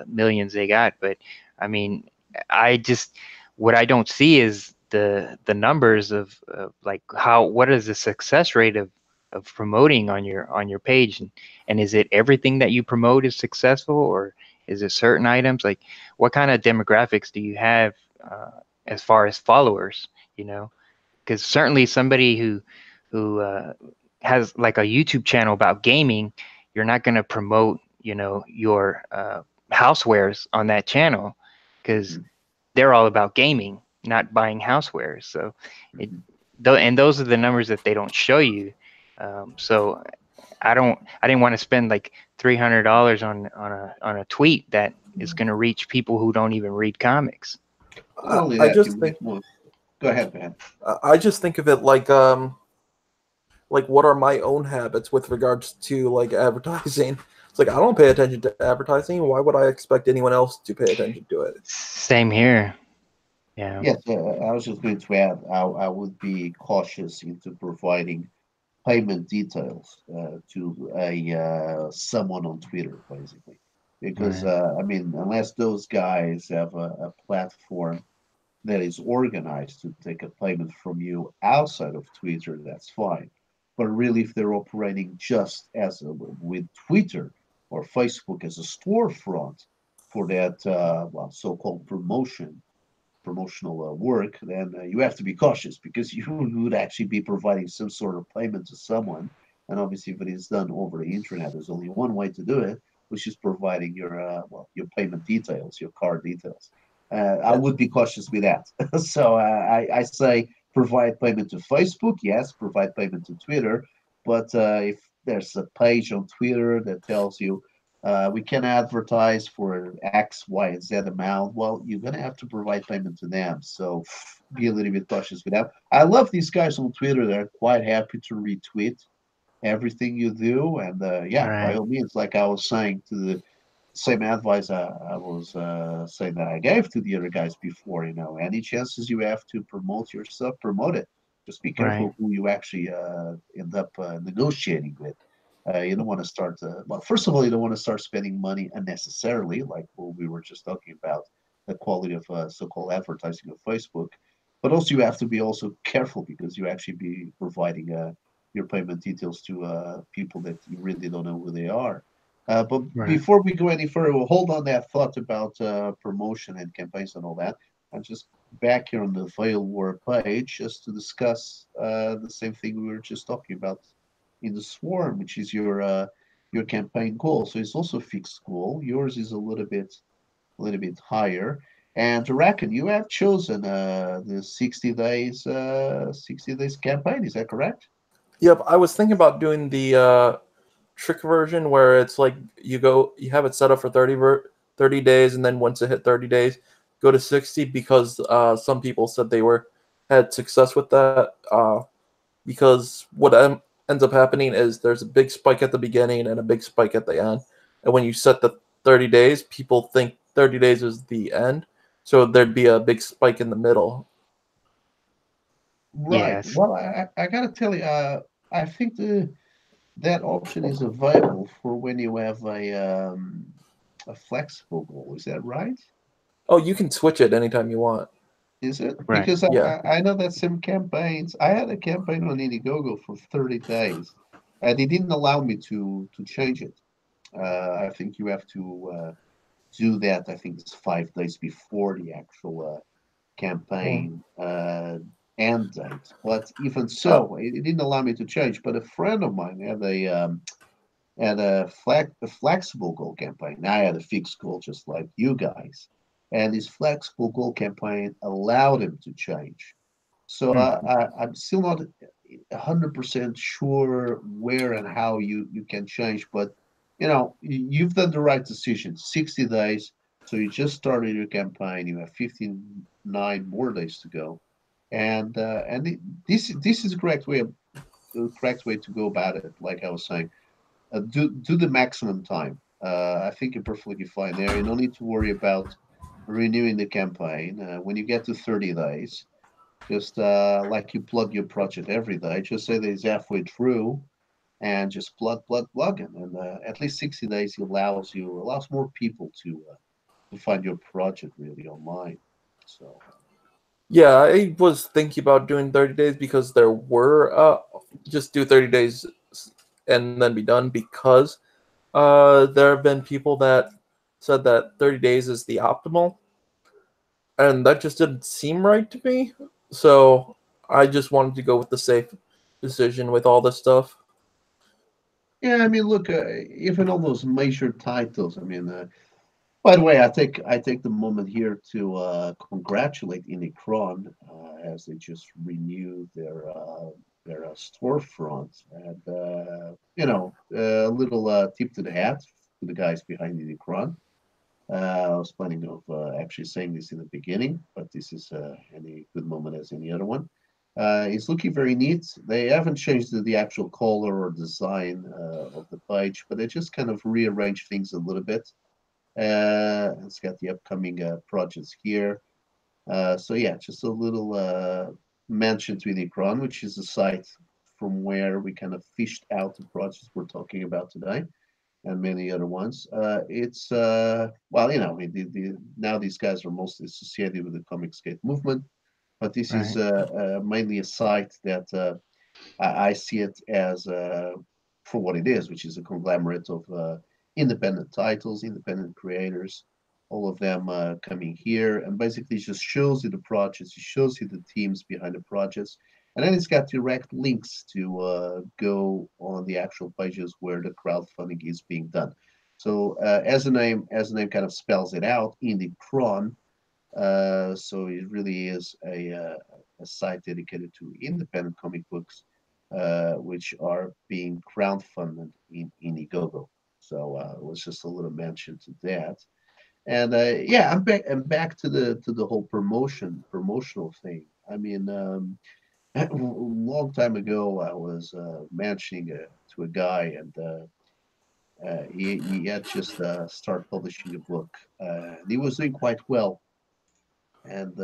S2: millions they got. But I mean, I just, what I don't see is the numbers of like what is the success rate of promoting on your page, and is it everything that you promote is successful, or is it certain items? Like, what kind of demographics do you have as far as followers? You know, because certainly somebody who has like a YouTube channel about gaming, you're not going to promote, you know, your housewares on that channel, because they're all about gaming, not buying housewares. So it, and those are the numbers that they don't show you. So I didn't want to spend like $300 on a tweet that is going to reach people who don't even read comics.
S1: Not only
S3: I
S1: that,
S3: just
S1: you
S3: think
S1: well, go ahead, man.
S3: I just think of it like what are my own habits with regards to like advertising? It's like I don't pay attention to advertising. Why would I expect anyone else to pay attention to it?
S2: Same here. Yeah.
S1: Yes, I was just going to add, I would be cautious into providing payment details to a someone on Twitter, basically, because
S2: Right.
S1: I mean, unless those guys have a platform that is organized to take a payment from you outside of Twitter, that's fine. But really, if they're operating just with Twitter or Facebook as a storefront for that well, so-called promotional work, then you have to be cautious because you would actually be providing some sort of payment to someone. And obviously, if it is done over the internet, there's only one way to do it, which is providing your well, your payment details, your card details. I
S3: Yeah.
S1: would be cautious with that. So I say provide payment to Facebook, yes, provide payment to Twitter, but if there's a page on Twitter that tells you we can advertise for X, Y, and Z amount. Well, you're going to have to provide payment to them. So be a little bit cautious with that. I love these guys on Twitter. They're quite happy to retweet everything you do. And yeah, by
S2: Right.
S1: all means, like I was saying to the same advice I was saying that I gave to the other guys before, you know, any chances you have to promote your stuff, promote it. Just be
S2: Right.
S1: careful who you actually end up negotiating with. You don't want to start, well, first of all, you don't want to start spending money unnecessarily, like what we were just talking about, the quality of so-called advertising of Facebook. But also, you have to be also careful because you actually be providing your payment details to people that you really don't know who they are. But
S2: Right.
S1: before we go any further, we'll hold on that thought about promotion and campaigns and all that. I'm just back here on the Veil War page just to discuss the same thing we were just talking about in the Swarm, which is your campaign goal. So it's also a fixed goal. Yours is a little bit higher. And Racken, you have chosen the 60 days campaign. Is that correct?
S3: Yep. I was thinking about doing the trick version where it's like you have it set up for 30 days, and then once it hit 30 days, go to 60 because some people said they had success with that. Because what ends up happening is there's a big spike at the beginning and a big spike at the end. And when you set the 30 days, people think 30 days is the end. So there'd be a big spike in the middle.
S1: Right.
S2: Yes.
S1: Well, I got to tell you, I think that option is available for when you have a flexible goal. Is that right?
S3: Oh, you can switch it anytime you want.
S1: Is it?
S2: Right.
S1: Because
S3: Yeah.
S1: I know that some campaigns, I had a campaign on Indiegogo for 30 days, and they didn't allow me to change it. I think you have to do that. I think it's 5 days before the actual
S3: Mm.
S1: campaign end date. But even
S3: Uh,
S1: so, it didn't allow me to change. But a friend of mine had a flexible goal campaign. I had a fixed goal, just like you guys. And his flexible goal campaign allowed him to change. So
S2: Hmm.
S1: I'm still not 100% sure where and how you can change, but you know, you've done the right decision. 60 days. So you just started your campaign. You have 59 more days to go, and this is the correct way to go about it. Like I was saying, do the maximum time. I think you're perfectly fine there. You don't need to worry about renewing the campaign. When you get to 30 days, Just like you plug your project every day, just say that it's halfway through and just plug in. And at least 60 days allows more people to find your project really online. So
S3: Yeah, I was thinking about doing 30 days because there were just do 30 days and then be done because there have been people that said that 30 days is the optimal, and that just didn't seem right to me. So I just wanted to go with the safe decision with all this stuff.
S1: yeah, I mean, look, even all those major titles. I mean, by the way, I take the moment here to congratulate Unicron as they just renewed their storefront, and a little tip to the hat to the guys behind Unicron. I was planning of actually saying this in the beginning, but this is any good moment as any other one. It's looking very neat. They haven't changed the actual color or design of the page, but they just kind of rearranged things a little bit. It's got the upcoming projects here. So yeah, just a little mention to Unicron, which is a site from where we kind of fished out the projects we're talking about today and many other ones. It's well, now these guys are mostly associated with the Comicsgate movement, but this is
S2: Right.
S1: mainly a site that I see it as for what it is, which is a conglomerate of independent titles, independent creators, all of them coming here, and basically just shows you the projects, it shows you the teams behind the projects, and then it's got direct links to go on the actual pages where the crowdfunding is being done. So as the name kind of spells it out, Indie so it really is a site dedicated to independent comic books, which are being crowdfunded in Indiegogo. So it was just a little mention to that. And yeah, I'm back to the whole promotional thing. I mean, a long time ago, I was mentioning to a guy, and he had just started publishing a book. And he was doing quite well, and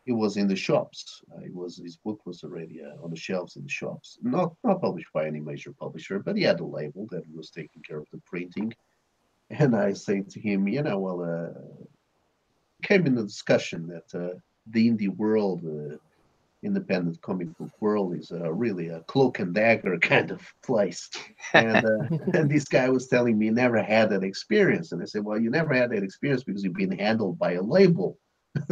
S1: it was in the shops. His book was already on the shelves in the shops. Not published by any major publisher, but he had a label that was taking care of the printing. And I say to him, well, came in the discussion that the indie world, independent comic book world, is really a cloak and dagger kind of place. And and this guy was telling me he never had that experience. And I said, well, you never had that experience because you've been handled by a label.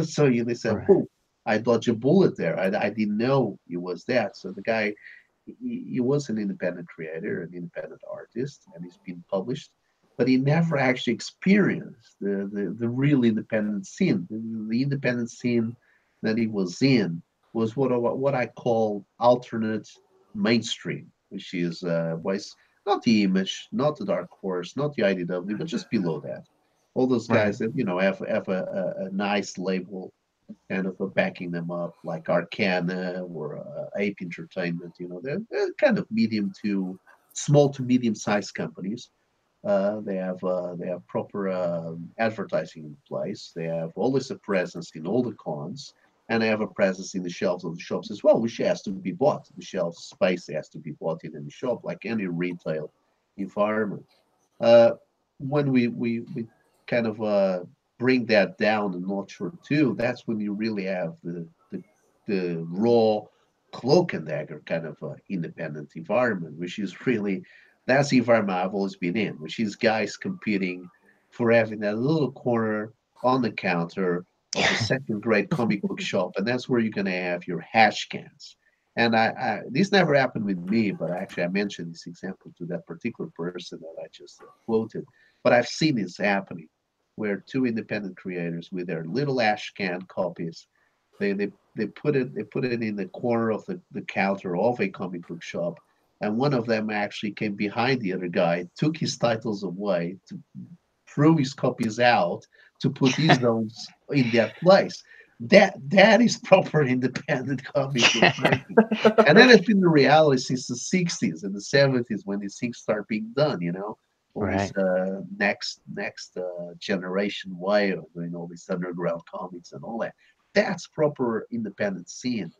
S1: So they said,
S2: Right.
S1: "Whoa, I dodged a bullet there. I didn't know it was that." So the guy, he was an independent creator, an independent artist, and he's been published, but he never actually experienced the real independent scene. The independent scene that he was in was what I call alternate mainstream, which is was not the Image, not the Dark Horse, not the IDW, but just below that. All those
S2: Right.
S1: guys that have a nice label kind of backing them up, like Arcana or Ape Entertainment. They're kind of medium to small to medium sized companies. They have proper advertising in place. They have always a presence in all the cons, and they have a presence in the shelves of the shops as well, which has to be bought. The shelf space has to be bought in the shop, like any retail environment. Uh, when we kind of bring that down a notch or two, that's when you really have the raw cloak and dagger kind of independent environment, which is really that's the environment I've always been in, which is guys competing for having that little corner on the counter of a second grade comic book shop, and that's where you're going to have your hash cans. And this never happened with me, but actually I mentioned this example to that particular person that I just quoted. But I've seen this happening, where two independent creators with their little ash can copies, they put it in the corner of the counter of a comic book shop, and one of them actually came behind the other guy, took his titles away, threw his copies out to put his own in that place. That is proper independent comic book making. And then it's been the reality since the 60s and the 70s when these things start being done, all this
S2: Right.
S1: next generation way of doing all these underground comics and all that. that's proper independent scene.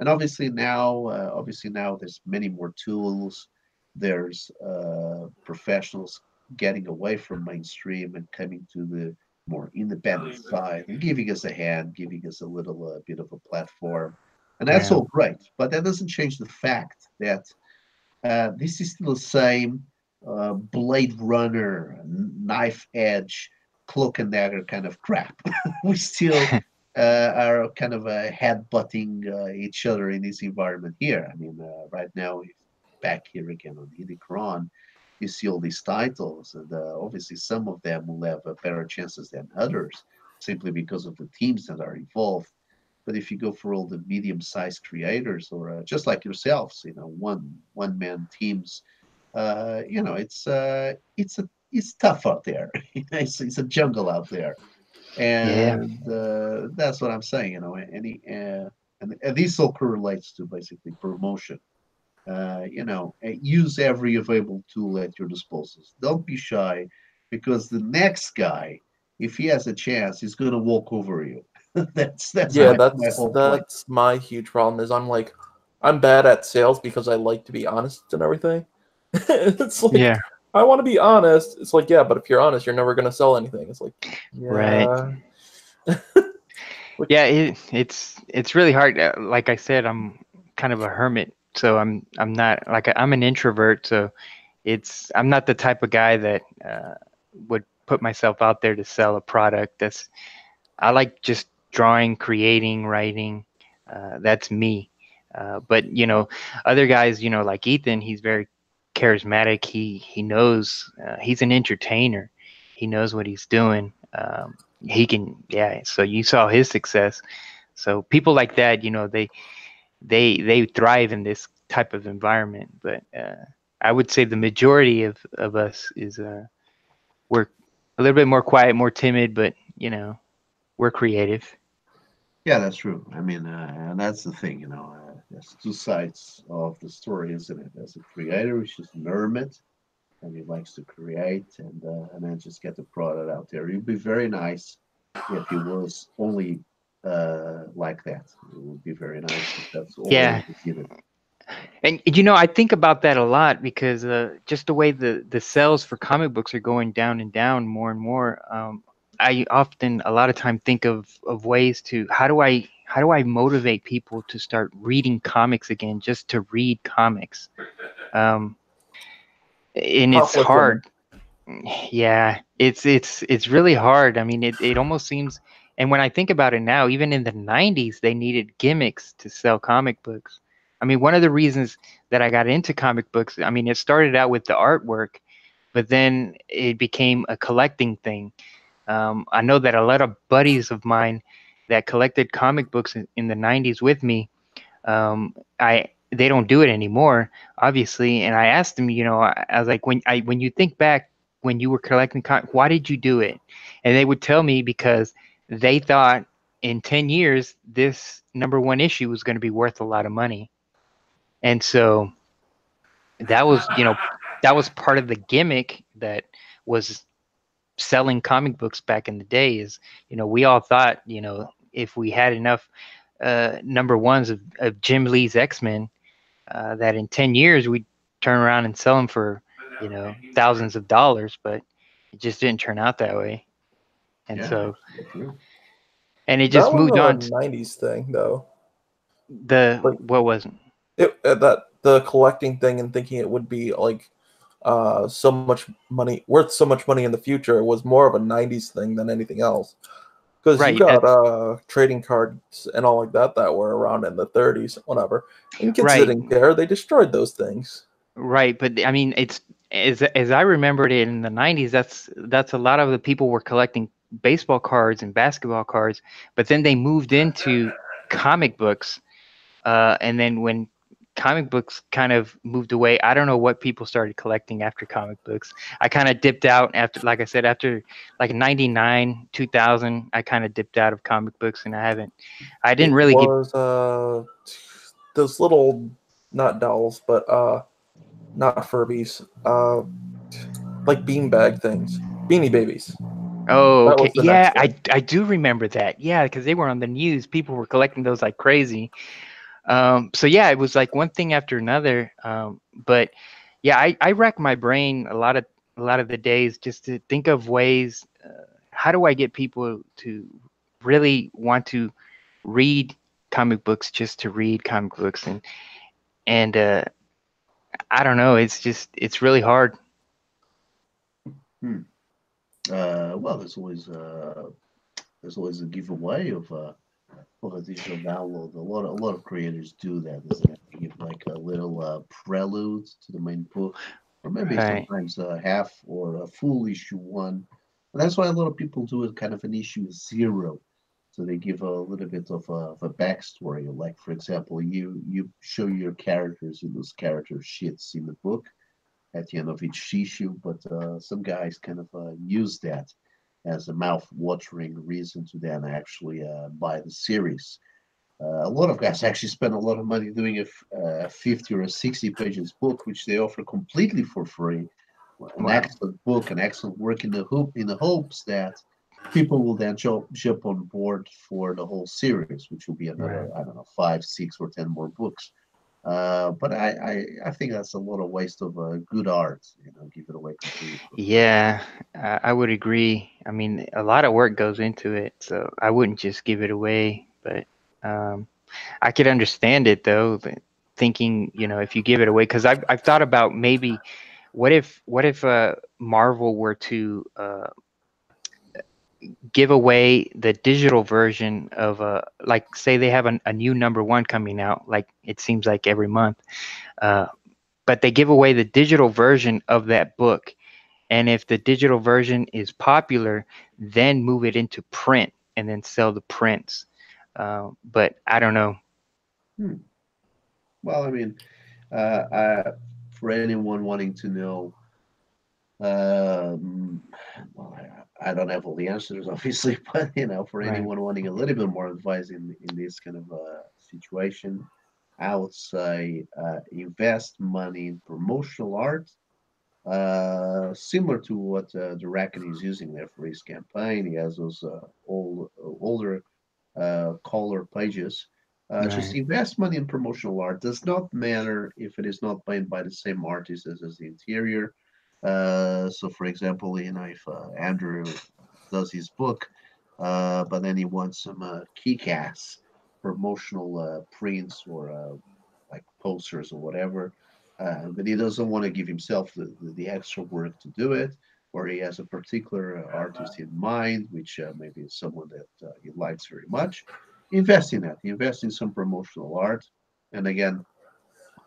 S1: And obviously now there's many more tools. There's professionals getting away from mainstream and coming to the more independent side and giving us a hand, giving us a little bit of a platform. And that's
S2: Yeah.
S1: all great. But that doesn't change the fact that this is still the same Blade Runner, knife edge, cloak and dagger kind of crap. We still are kind of head-butting each other in this environment here. I mean, right now, back here again on Unicron, you see all these titles, and obviously some of them will have better chances than others, simply because of the teams that are involved. But if you go for all the medium-sized creators, or just like yourselves, one man teams, it's tough out there. It's a jungle out there,
S2: Yeah.
S1: and that's what I'm saying. And this all correlates to basically promotion. Use every available tool at your disposal. Don't be shy, because the next guy, if he has a chance, he's going to walk over you. That's
S3: Yeah,
S1: my whole point.
S3: that's my huge problem. Is I'm bad at sales because I like to be honest and everything. It's like
S2: Yeah.
S3: I want to be honest. It's like, yeah, but if you're honest, you're never gonna sell anything. It's like,
S2: Right.
S3: yeah.
S2: Yeah, it's really hard. Like I said, I'm kind of a hermit, so I'm not like I'm an introvert, so I'm not the type of guy that would put myself out there to sell a product. I like just drawing, creating, writing. That's me. But other guys, like Ethan, he's very charismatic. He knows he's an entertainer. He knows what he's doing. He can, yeah. So you saw his success. So people like that, they thrive in this type of environment. But I would say the majority of us is we're a little bit more quiet, more timid, but we're creative.
S1: Yeah, that's true. I mean, and that's the thing. There's two sides of the story, isn't it? As a creator, he's just an hermit, and he likes to create, and then just get the product out there. It'd be very nice if he was only like that. It would be very nice if that's all
S2: Yeah.
S1: he did.
S2: And I think about that a lot because just the way the sales for comic books are going down and down more and more. I often a lot of time think of ways to how do I motivate people to start reading comics again, just to read comics. And it's
S3: Conflict women.
S2: hard. Yeah, it's really hard. I mean, it almost seems, and when I think about it now, even in the 90s, they needed gimmicks to sell comic books. I mean, one of the reasons that I got into comic books, I mean, it started out with the artwork, but then it became a collecting thing. I know that a lot of buddies of mine that collected comic books in the 90s with me, they don't do it anymore, obviously. And I asked them, I was like, when you think back when you were collecting, why did you do it? And they would tell me because they thought in 10 years this number one issue was going to be worth a lot of money. And so that was part of the gimmick that was selling comic books back in the day. Is we all thought if we had enough number ones of Jim Lee's X-Men, that in 10 years we'd turn around and sell them for thousands of dollars, but it just didn't turn out that way. And
S1: Yeah,
S2: so
S1: true.
S2: and it
S3: That
S2: just moved on
S3: was
S2: to
S3: a '90s thing, though.
S2: what wasn't.
S3: That the collecting thing and thinking it would be like so much money, worth so much money in the future, was more of a '90s thing than anything else. Because you
S2: Right,
S3: got trading cards and all like that were around in the '30s, whatever. And kids
S2: right,
S3: didn't care; they destroyed those things.
S2: right. But I mean, it's as I remembered it in the 90s. That's a lot of the people were collecting baseball cards and basketball cards, but then they moved into comic books. And then when comic books kind of moved away, I don't know what people started collecting after comic books. I kind of dipped out after, like I said, after like 99, 2000, I kind of dipped out of comic books, and I didn't
S3: It
S2: really get.
S3: was those little, not dolls, but not Furbies, like beanbag things, Beanie Babies.
S2: Oh,
S3: That
S2: okay.
S3: was the
S2: Yeah,
S3: next one.
S2: I do remember that. Yeah, because they were on the news. People were collecting those like crazy. So yeah, it was like one thing after another. But yeah, I rack my brain a lot of the days just to think of ways. How do I get people to really want to read comic books just to read comic books? And I don't know. It's just it's really hard.
S1: Hmm. Well, there's always a giveaway of a digital download. A lot of creators do that, isn't it? They give like a little prelude to the main book, or maybe
S2: Right.
S1: sometimes a half or a full issue one. And that's why a lot of people do it kind of an issue zero. So they give a little bit of a backstory. Like for example, you show your characters in those character sheets in the book at the end of each issue, but some guys kind of use that as a mouth-watering reason to then actually buy the series. A lot of guys actually spend a lot of money doing a 50 or a 60 pages book, which they offer completely for free. An
S2: Wow.
S1: excellent book, an excellent work in the hopes that people will then jump on board for the whole series, which will be another,
S2: Right.
S1: I don't know, five, six, or 10 more books. But I think that's a lot of waste of good art, give it away completely for free.
S2: Yeah, I would agree. I mean, a lot of work goes into it, so I wouldn't just give it away. But um, I could understand it though, thinking, if you give it away, because I've thought about maybe what if Marvel were to give away the digital version of like say they have a new number one coming out, like it seems like every month, uh, but they give away the digital version of that book. And if the digital version is popular, then move it into print and then sell the prints. But I don't know.
S1: Hmm. Well, I mean, uh, I, for anyone wanting to know, um, well, I don't have all the answers, obviously, but for
S2: Right.
S1: anyone wanting a little bit more advice in this kind of situation, I would say invest money in promotional art, similar to what the Racken is using there for his campaign. He has those older color pages. Just
S2: Right.
S1: invest money in promotional art. Does not matter if it is not painted by the same artist as the interior. So, for example, if Andrew does his book, but then he wants some kick-ass promotional prints or like posters or whatever, but he doesn't want to give himself the extra work to do it, or he has a particular artist in mind, which maybe is someone that he likes very much. Invest in that. Invest in some promotional art. And again,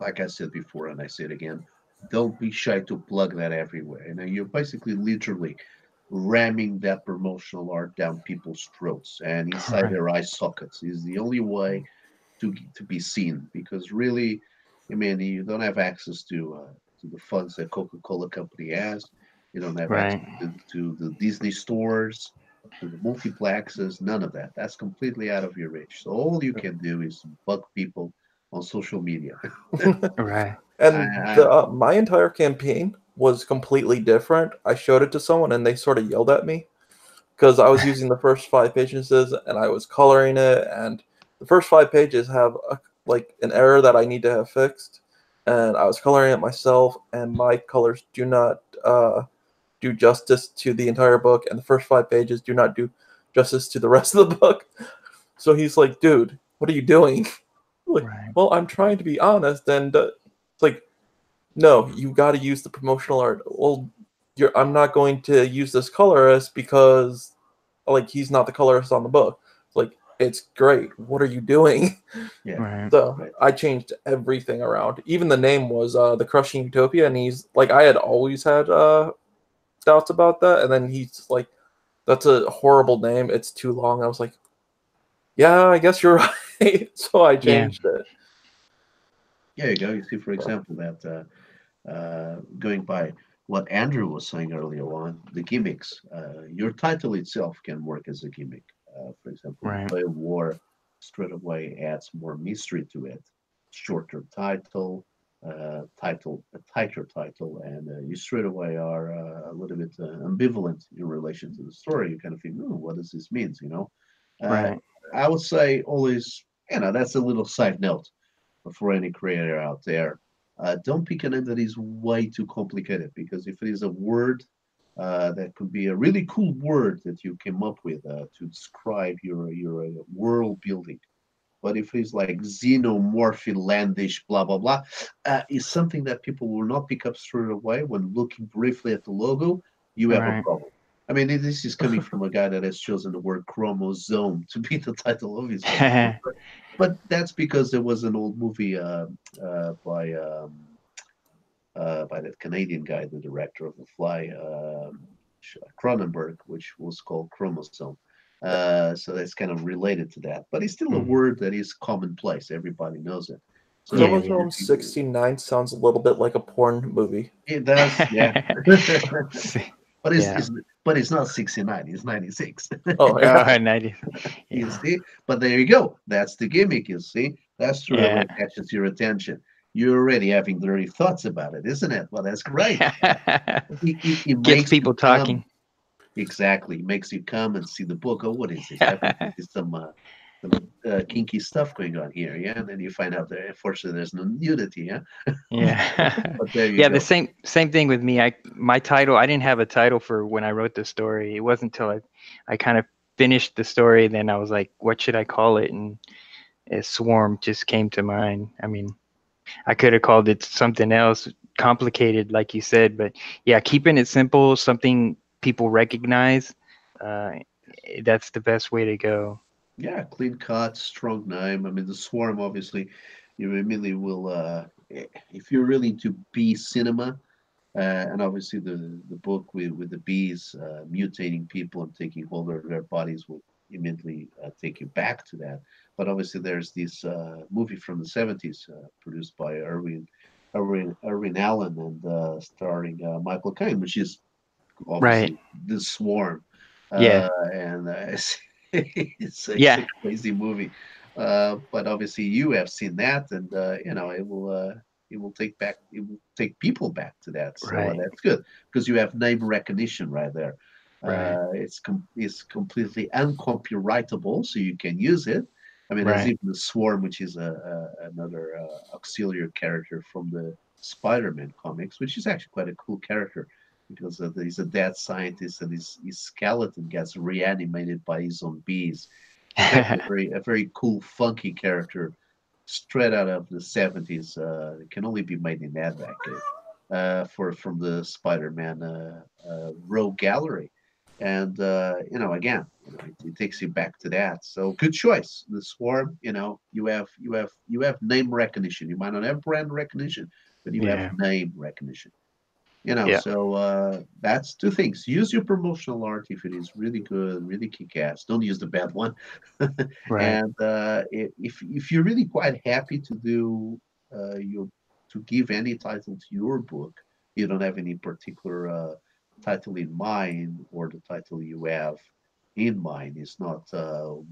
S1: like I said before, and I say it again, don't be shy to plug that everywhere. You're basically literally ramming that promotional art down people's throats and inside
S2: Right.
S1: their eye sockets is the only way to be seen because really, I mean, you don't have access to the funds that Coca-Cola company has. You don't have access
S2: Right.
S1: to the Disney stores, to the multiplexes, none of that. That's completely out of your reach. So all you can do is bug people on social media.
S2: Right.
S1: I,
S3: And
S1: I,
S3: the my entire campaign was completely different. I showed it to someone and they sort of yelled at me because I was using the first 5 pages and I was coloring it, and the first 5 pages have like an error that I need to have fixed, and I was coloring it myself, and my colors do not do justice to the entire book, and the first 5 pages do not do justice to the rest of the book. So he's like, "Dude, what are you doing?" Like,
S2: Right.
S3: well, I'm trying to be honest, and it's like, no, you got to use the promotional art. Well, I'm not going to use this colorist because, like, he's not the colorist on the book. Like, it's great. What are you doing?
S1: yeah,
S2: Right.
S3: So
S1: right.
S3: I changed everything around. Even the name was the Crushing Utopia, and he's like, I had always had doubts about that, and then he's like, that's a horrible name. It's too long. I was like, yeah, I guess you're right. So I
S2: Yeah.
S3: changed it.
S1: Yeah, you go. You see, for example, that going by what Andrew was saying earlier on, the gimmicks. Your title itself can work as a gimmick. For example, the
S2: Right.
S1: Play of War straight away adds more mystery to it. Shorter title, a tighter title, and you straight away are a little bit ambivalent in relation to the story. You kind of think, oh, what does this mean? You know, uh,
S2: Right.
S1: I would say always, that's a little side note for any creator out there. Don't pick a name that is way too complicated, because if it is a word that could be a really cool word that you came up with to describe your world building. But if it's like xenomorphic, landish, blah blah blah, is something that people will not pick up straight away when looking briefly at the logo. You have a
S2: Right.
S1: problem. I mean, this is coming from a guy that has chosen the word chromosome to be the title of his book. But that's because there was an old movie by that Canadian guy, the director of The Fly, Cronenberg, which was called Chromosome. So that's kind of related to that, but it's still a
S2: Mhm.
S1: word that is commonplace. Everybody knows it. So
S2: Yeah,
S1: if
S2: yeah.
S3: Chromosome 69 sounds a little bit like a porn movie.
S1: it does, yeah. but it's,
S2: Yeah.
S1: it's but it's not 69. It's 96.
S3: Oh, yeah.
S2: Oh, 90.
S1: You
S2: Yeah.
S1: see, but there you go. That's the gimmick. You see, that's true.
S2: Yeah.
S1: It catches your attention. You're already having dirty thoughts about it, isn't it? Well, that's great. It
S2: Gets
S1: makes you
S2: people
S1: come.
S2: talking.
S1: Exactly. It makes you come and see the book. Oh, what is this? Evidently, there's some kinky stuff going on here. Yeah. And then you find out that unfortunately there's no nudity. Yeah.
S2: Yeah.
S1: But there you
S2: Yeah, the
S1: go.
S2: same thing with me. My title, I didn't have a title for when I wrote the story. It wasn't until I kind of finished the story, then I was like, what should I call it? And Swarm just came to mind. I mean, I could have called it something else, complicated, like you said, but yeah, keeping it simple, something people recognize, uh, that's the best way to go.
S1: Yeah. Clean cut, strong name. I mean, the Swarm, obviously, you immediately will, if you're really into bee cinema, and obviously the book with the bees mutating people and taking hold of their bodies will immediately take you back to that. But obviously there's this movie from the 70s produced by Irwin Allen and starring Michael Caine, which is
S2: Right.
S1: obviously the Swarm,
S2: Yeah.
S1: and it's
S2: Yeah.
S1: a crazy movie. But obviously you have seen that, and it will take people back to that. So
S2: Right.
S1: that's good because you have name recognition right there.
S2: Right.
S1: It's completely uncopyrightable, so you can use it. I mean, there's
S2: Right.
S1: even the Swarm, which is another auxiliary character from the Spider-Man comics, which is actually quite a cool character because he's a dead scientist and his skeleton gets reanimated by his own bees. It's actually a very cool, funky character straight out of the 70s. It can only be made in that decade from the Spider-Man Rogue Gallery. And again, it takes you back to that. So good choice. The Swarm, you have name recognition. You might not have brand recognition, but you have
S2: Yeah.
S1: name recognition.
S2: Yeah.
S1: So that's two things. Use your promotional art if it is really good, really kick-ass. Don't use the bad one.
S2: Right.
S1: And if you're really quite happy to do your to give any title to your book, you don't have any particular title in mind, or the title you have in mind is not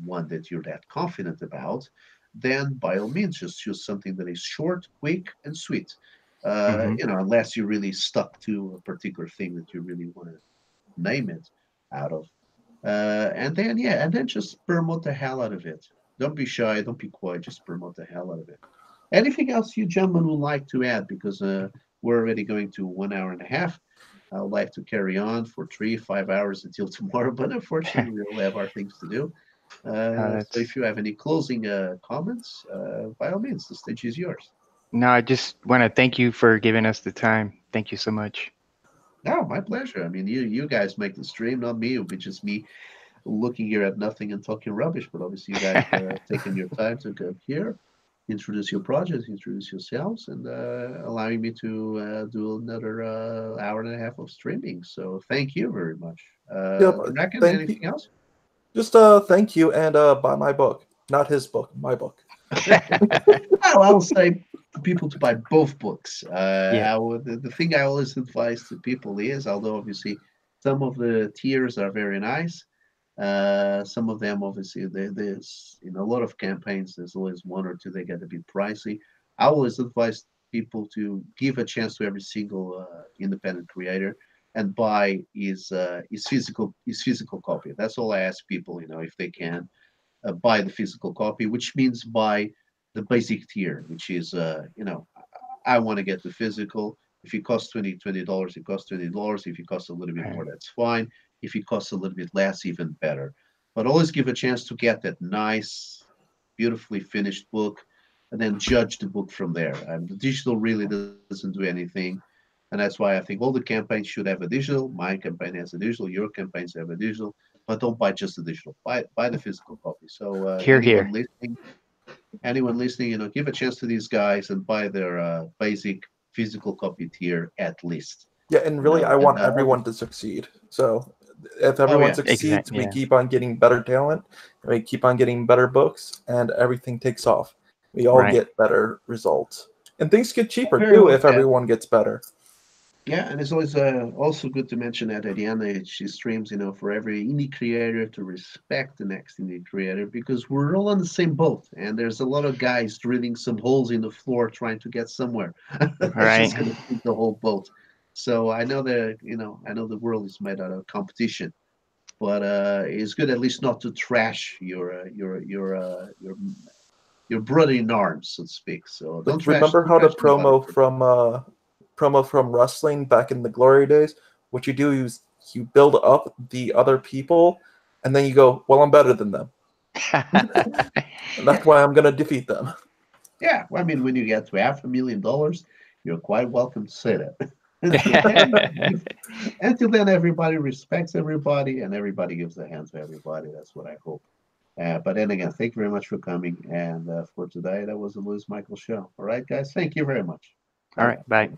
S1: one that you're that confident about, then by all means just choose something that is short, quick, and sweet.
S2: Hmm.
S1: Unless you're really stuck to a particular thing that you really want to name it out of. And then just promote the hell out of it. Don't be shy, don't be quiet, just promote the hell out of it. Anything else you gentlemen would like to add? Because we're already going to 1 hour and a half. I would like to carry on for 3, 5 hours until tomorrow, but unfortunately, we all have our things to do. So
S2: That's
S1: if you have any closing comments, by all means, the stage is yours.
S2: no, I just want to thank you for giving us the time. Thank you so much.
S1: No, my pleasure. I mean, you guys make the stream, not me. It'll be just me looking here at nothing and talking rubbish. But obviously, you guys taking your time to come here, introduce your project, introduce yourselves, and allowing me to do another hour and a half of streaming. So thank you very much.
S3: Yep.
S1: Bracken,
S3: Thank you.
S1: anything else?
S3: Just thank you and buy my book. Not his book, my book.
S1: Well, I'll say to people to buy both books.
S2: Yeah.
S1: The thing I always advise to people is, although obviously some of the tiers are very nice, some of them obviously there's a lot of campaigns. There's always one or two they get a bit pricey. I always advise people to give a chance to every single independent creator and buy his physical copy. That's all I ask people, if they can buy the physical copy, which means buy the basic tier, which is I want to get the physical. If it costs $20, it costs $20. If it costs a little bit
S2: Right.
S1: more, that's fine. If it costs a little bit less, even better. But always give a chance to get that nice, beautifully finished book, and then judge the book from there. And the digital really doesn't do anything, and that's why I think all the campaigns should have a digital. My campaign has a digital. Your campaigns have a digital, but don't buy just the digital. Buy the physical copy. So
S2: Here, here.
S1: anyone listening, give a chance to these guys and buy their basic physical copy tier at least.
S3: Yeah, and really, I
S1: And
S3: want everyone to succeed. So if
S1: Oh,
S3: everyone
S1: yeah.
S3: succeeds,
S2: Exactly.
S3: we
S2: Yeah.
S3: keep on getting better talent, and we keep on getting better books, and everything takes off. We all
S2: Right.
S3: get better results, and things get cheaper
S1: Very
S3: too
S1: well
S3: if
S1: said.
S3: everyone gets better.
S1: Yeah, and it's always also good to mention that at the end of she streams, for every indie creator to respect the next indie creator because we're all on the same boat, and there's a lot of guys drilling some holes in the floor trying to get somewhere. That's
S2: Right.
S1: just going to sink the whole boat. So I know I know the world is made out of competition, but it's good at least not to trash your brother in arms, so to speak. So don't
S3: Like,
S1: trash,
S3: remember
S1: don't
S3: how to
S1: trash anybody.
S3: promo from wrestling back in the glory days? What you do is you build up the other people, and then you go, "Well, I'm better than them, and that's why I'm gonna defeat them."
S1: Yeah, well, I mean, when you get to $500,000, you're quite welcome to say that. Until then, everybody respects everybody and everybody gives a hand to everybody. That's what I hope. But then again, thank you very much for coming. And for today, that was the Lewis Michael Show. All right, guys, thank you very much.
S2: All right. Bye.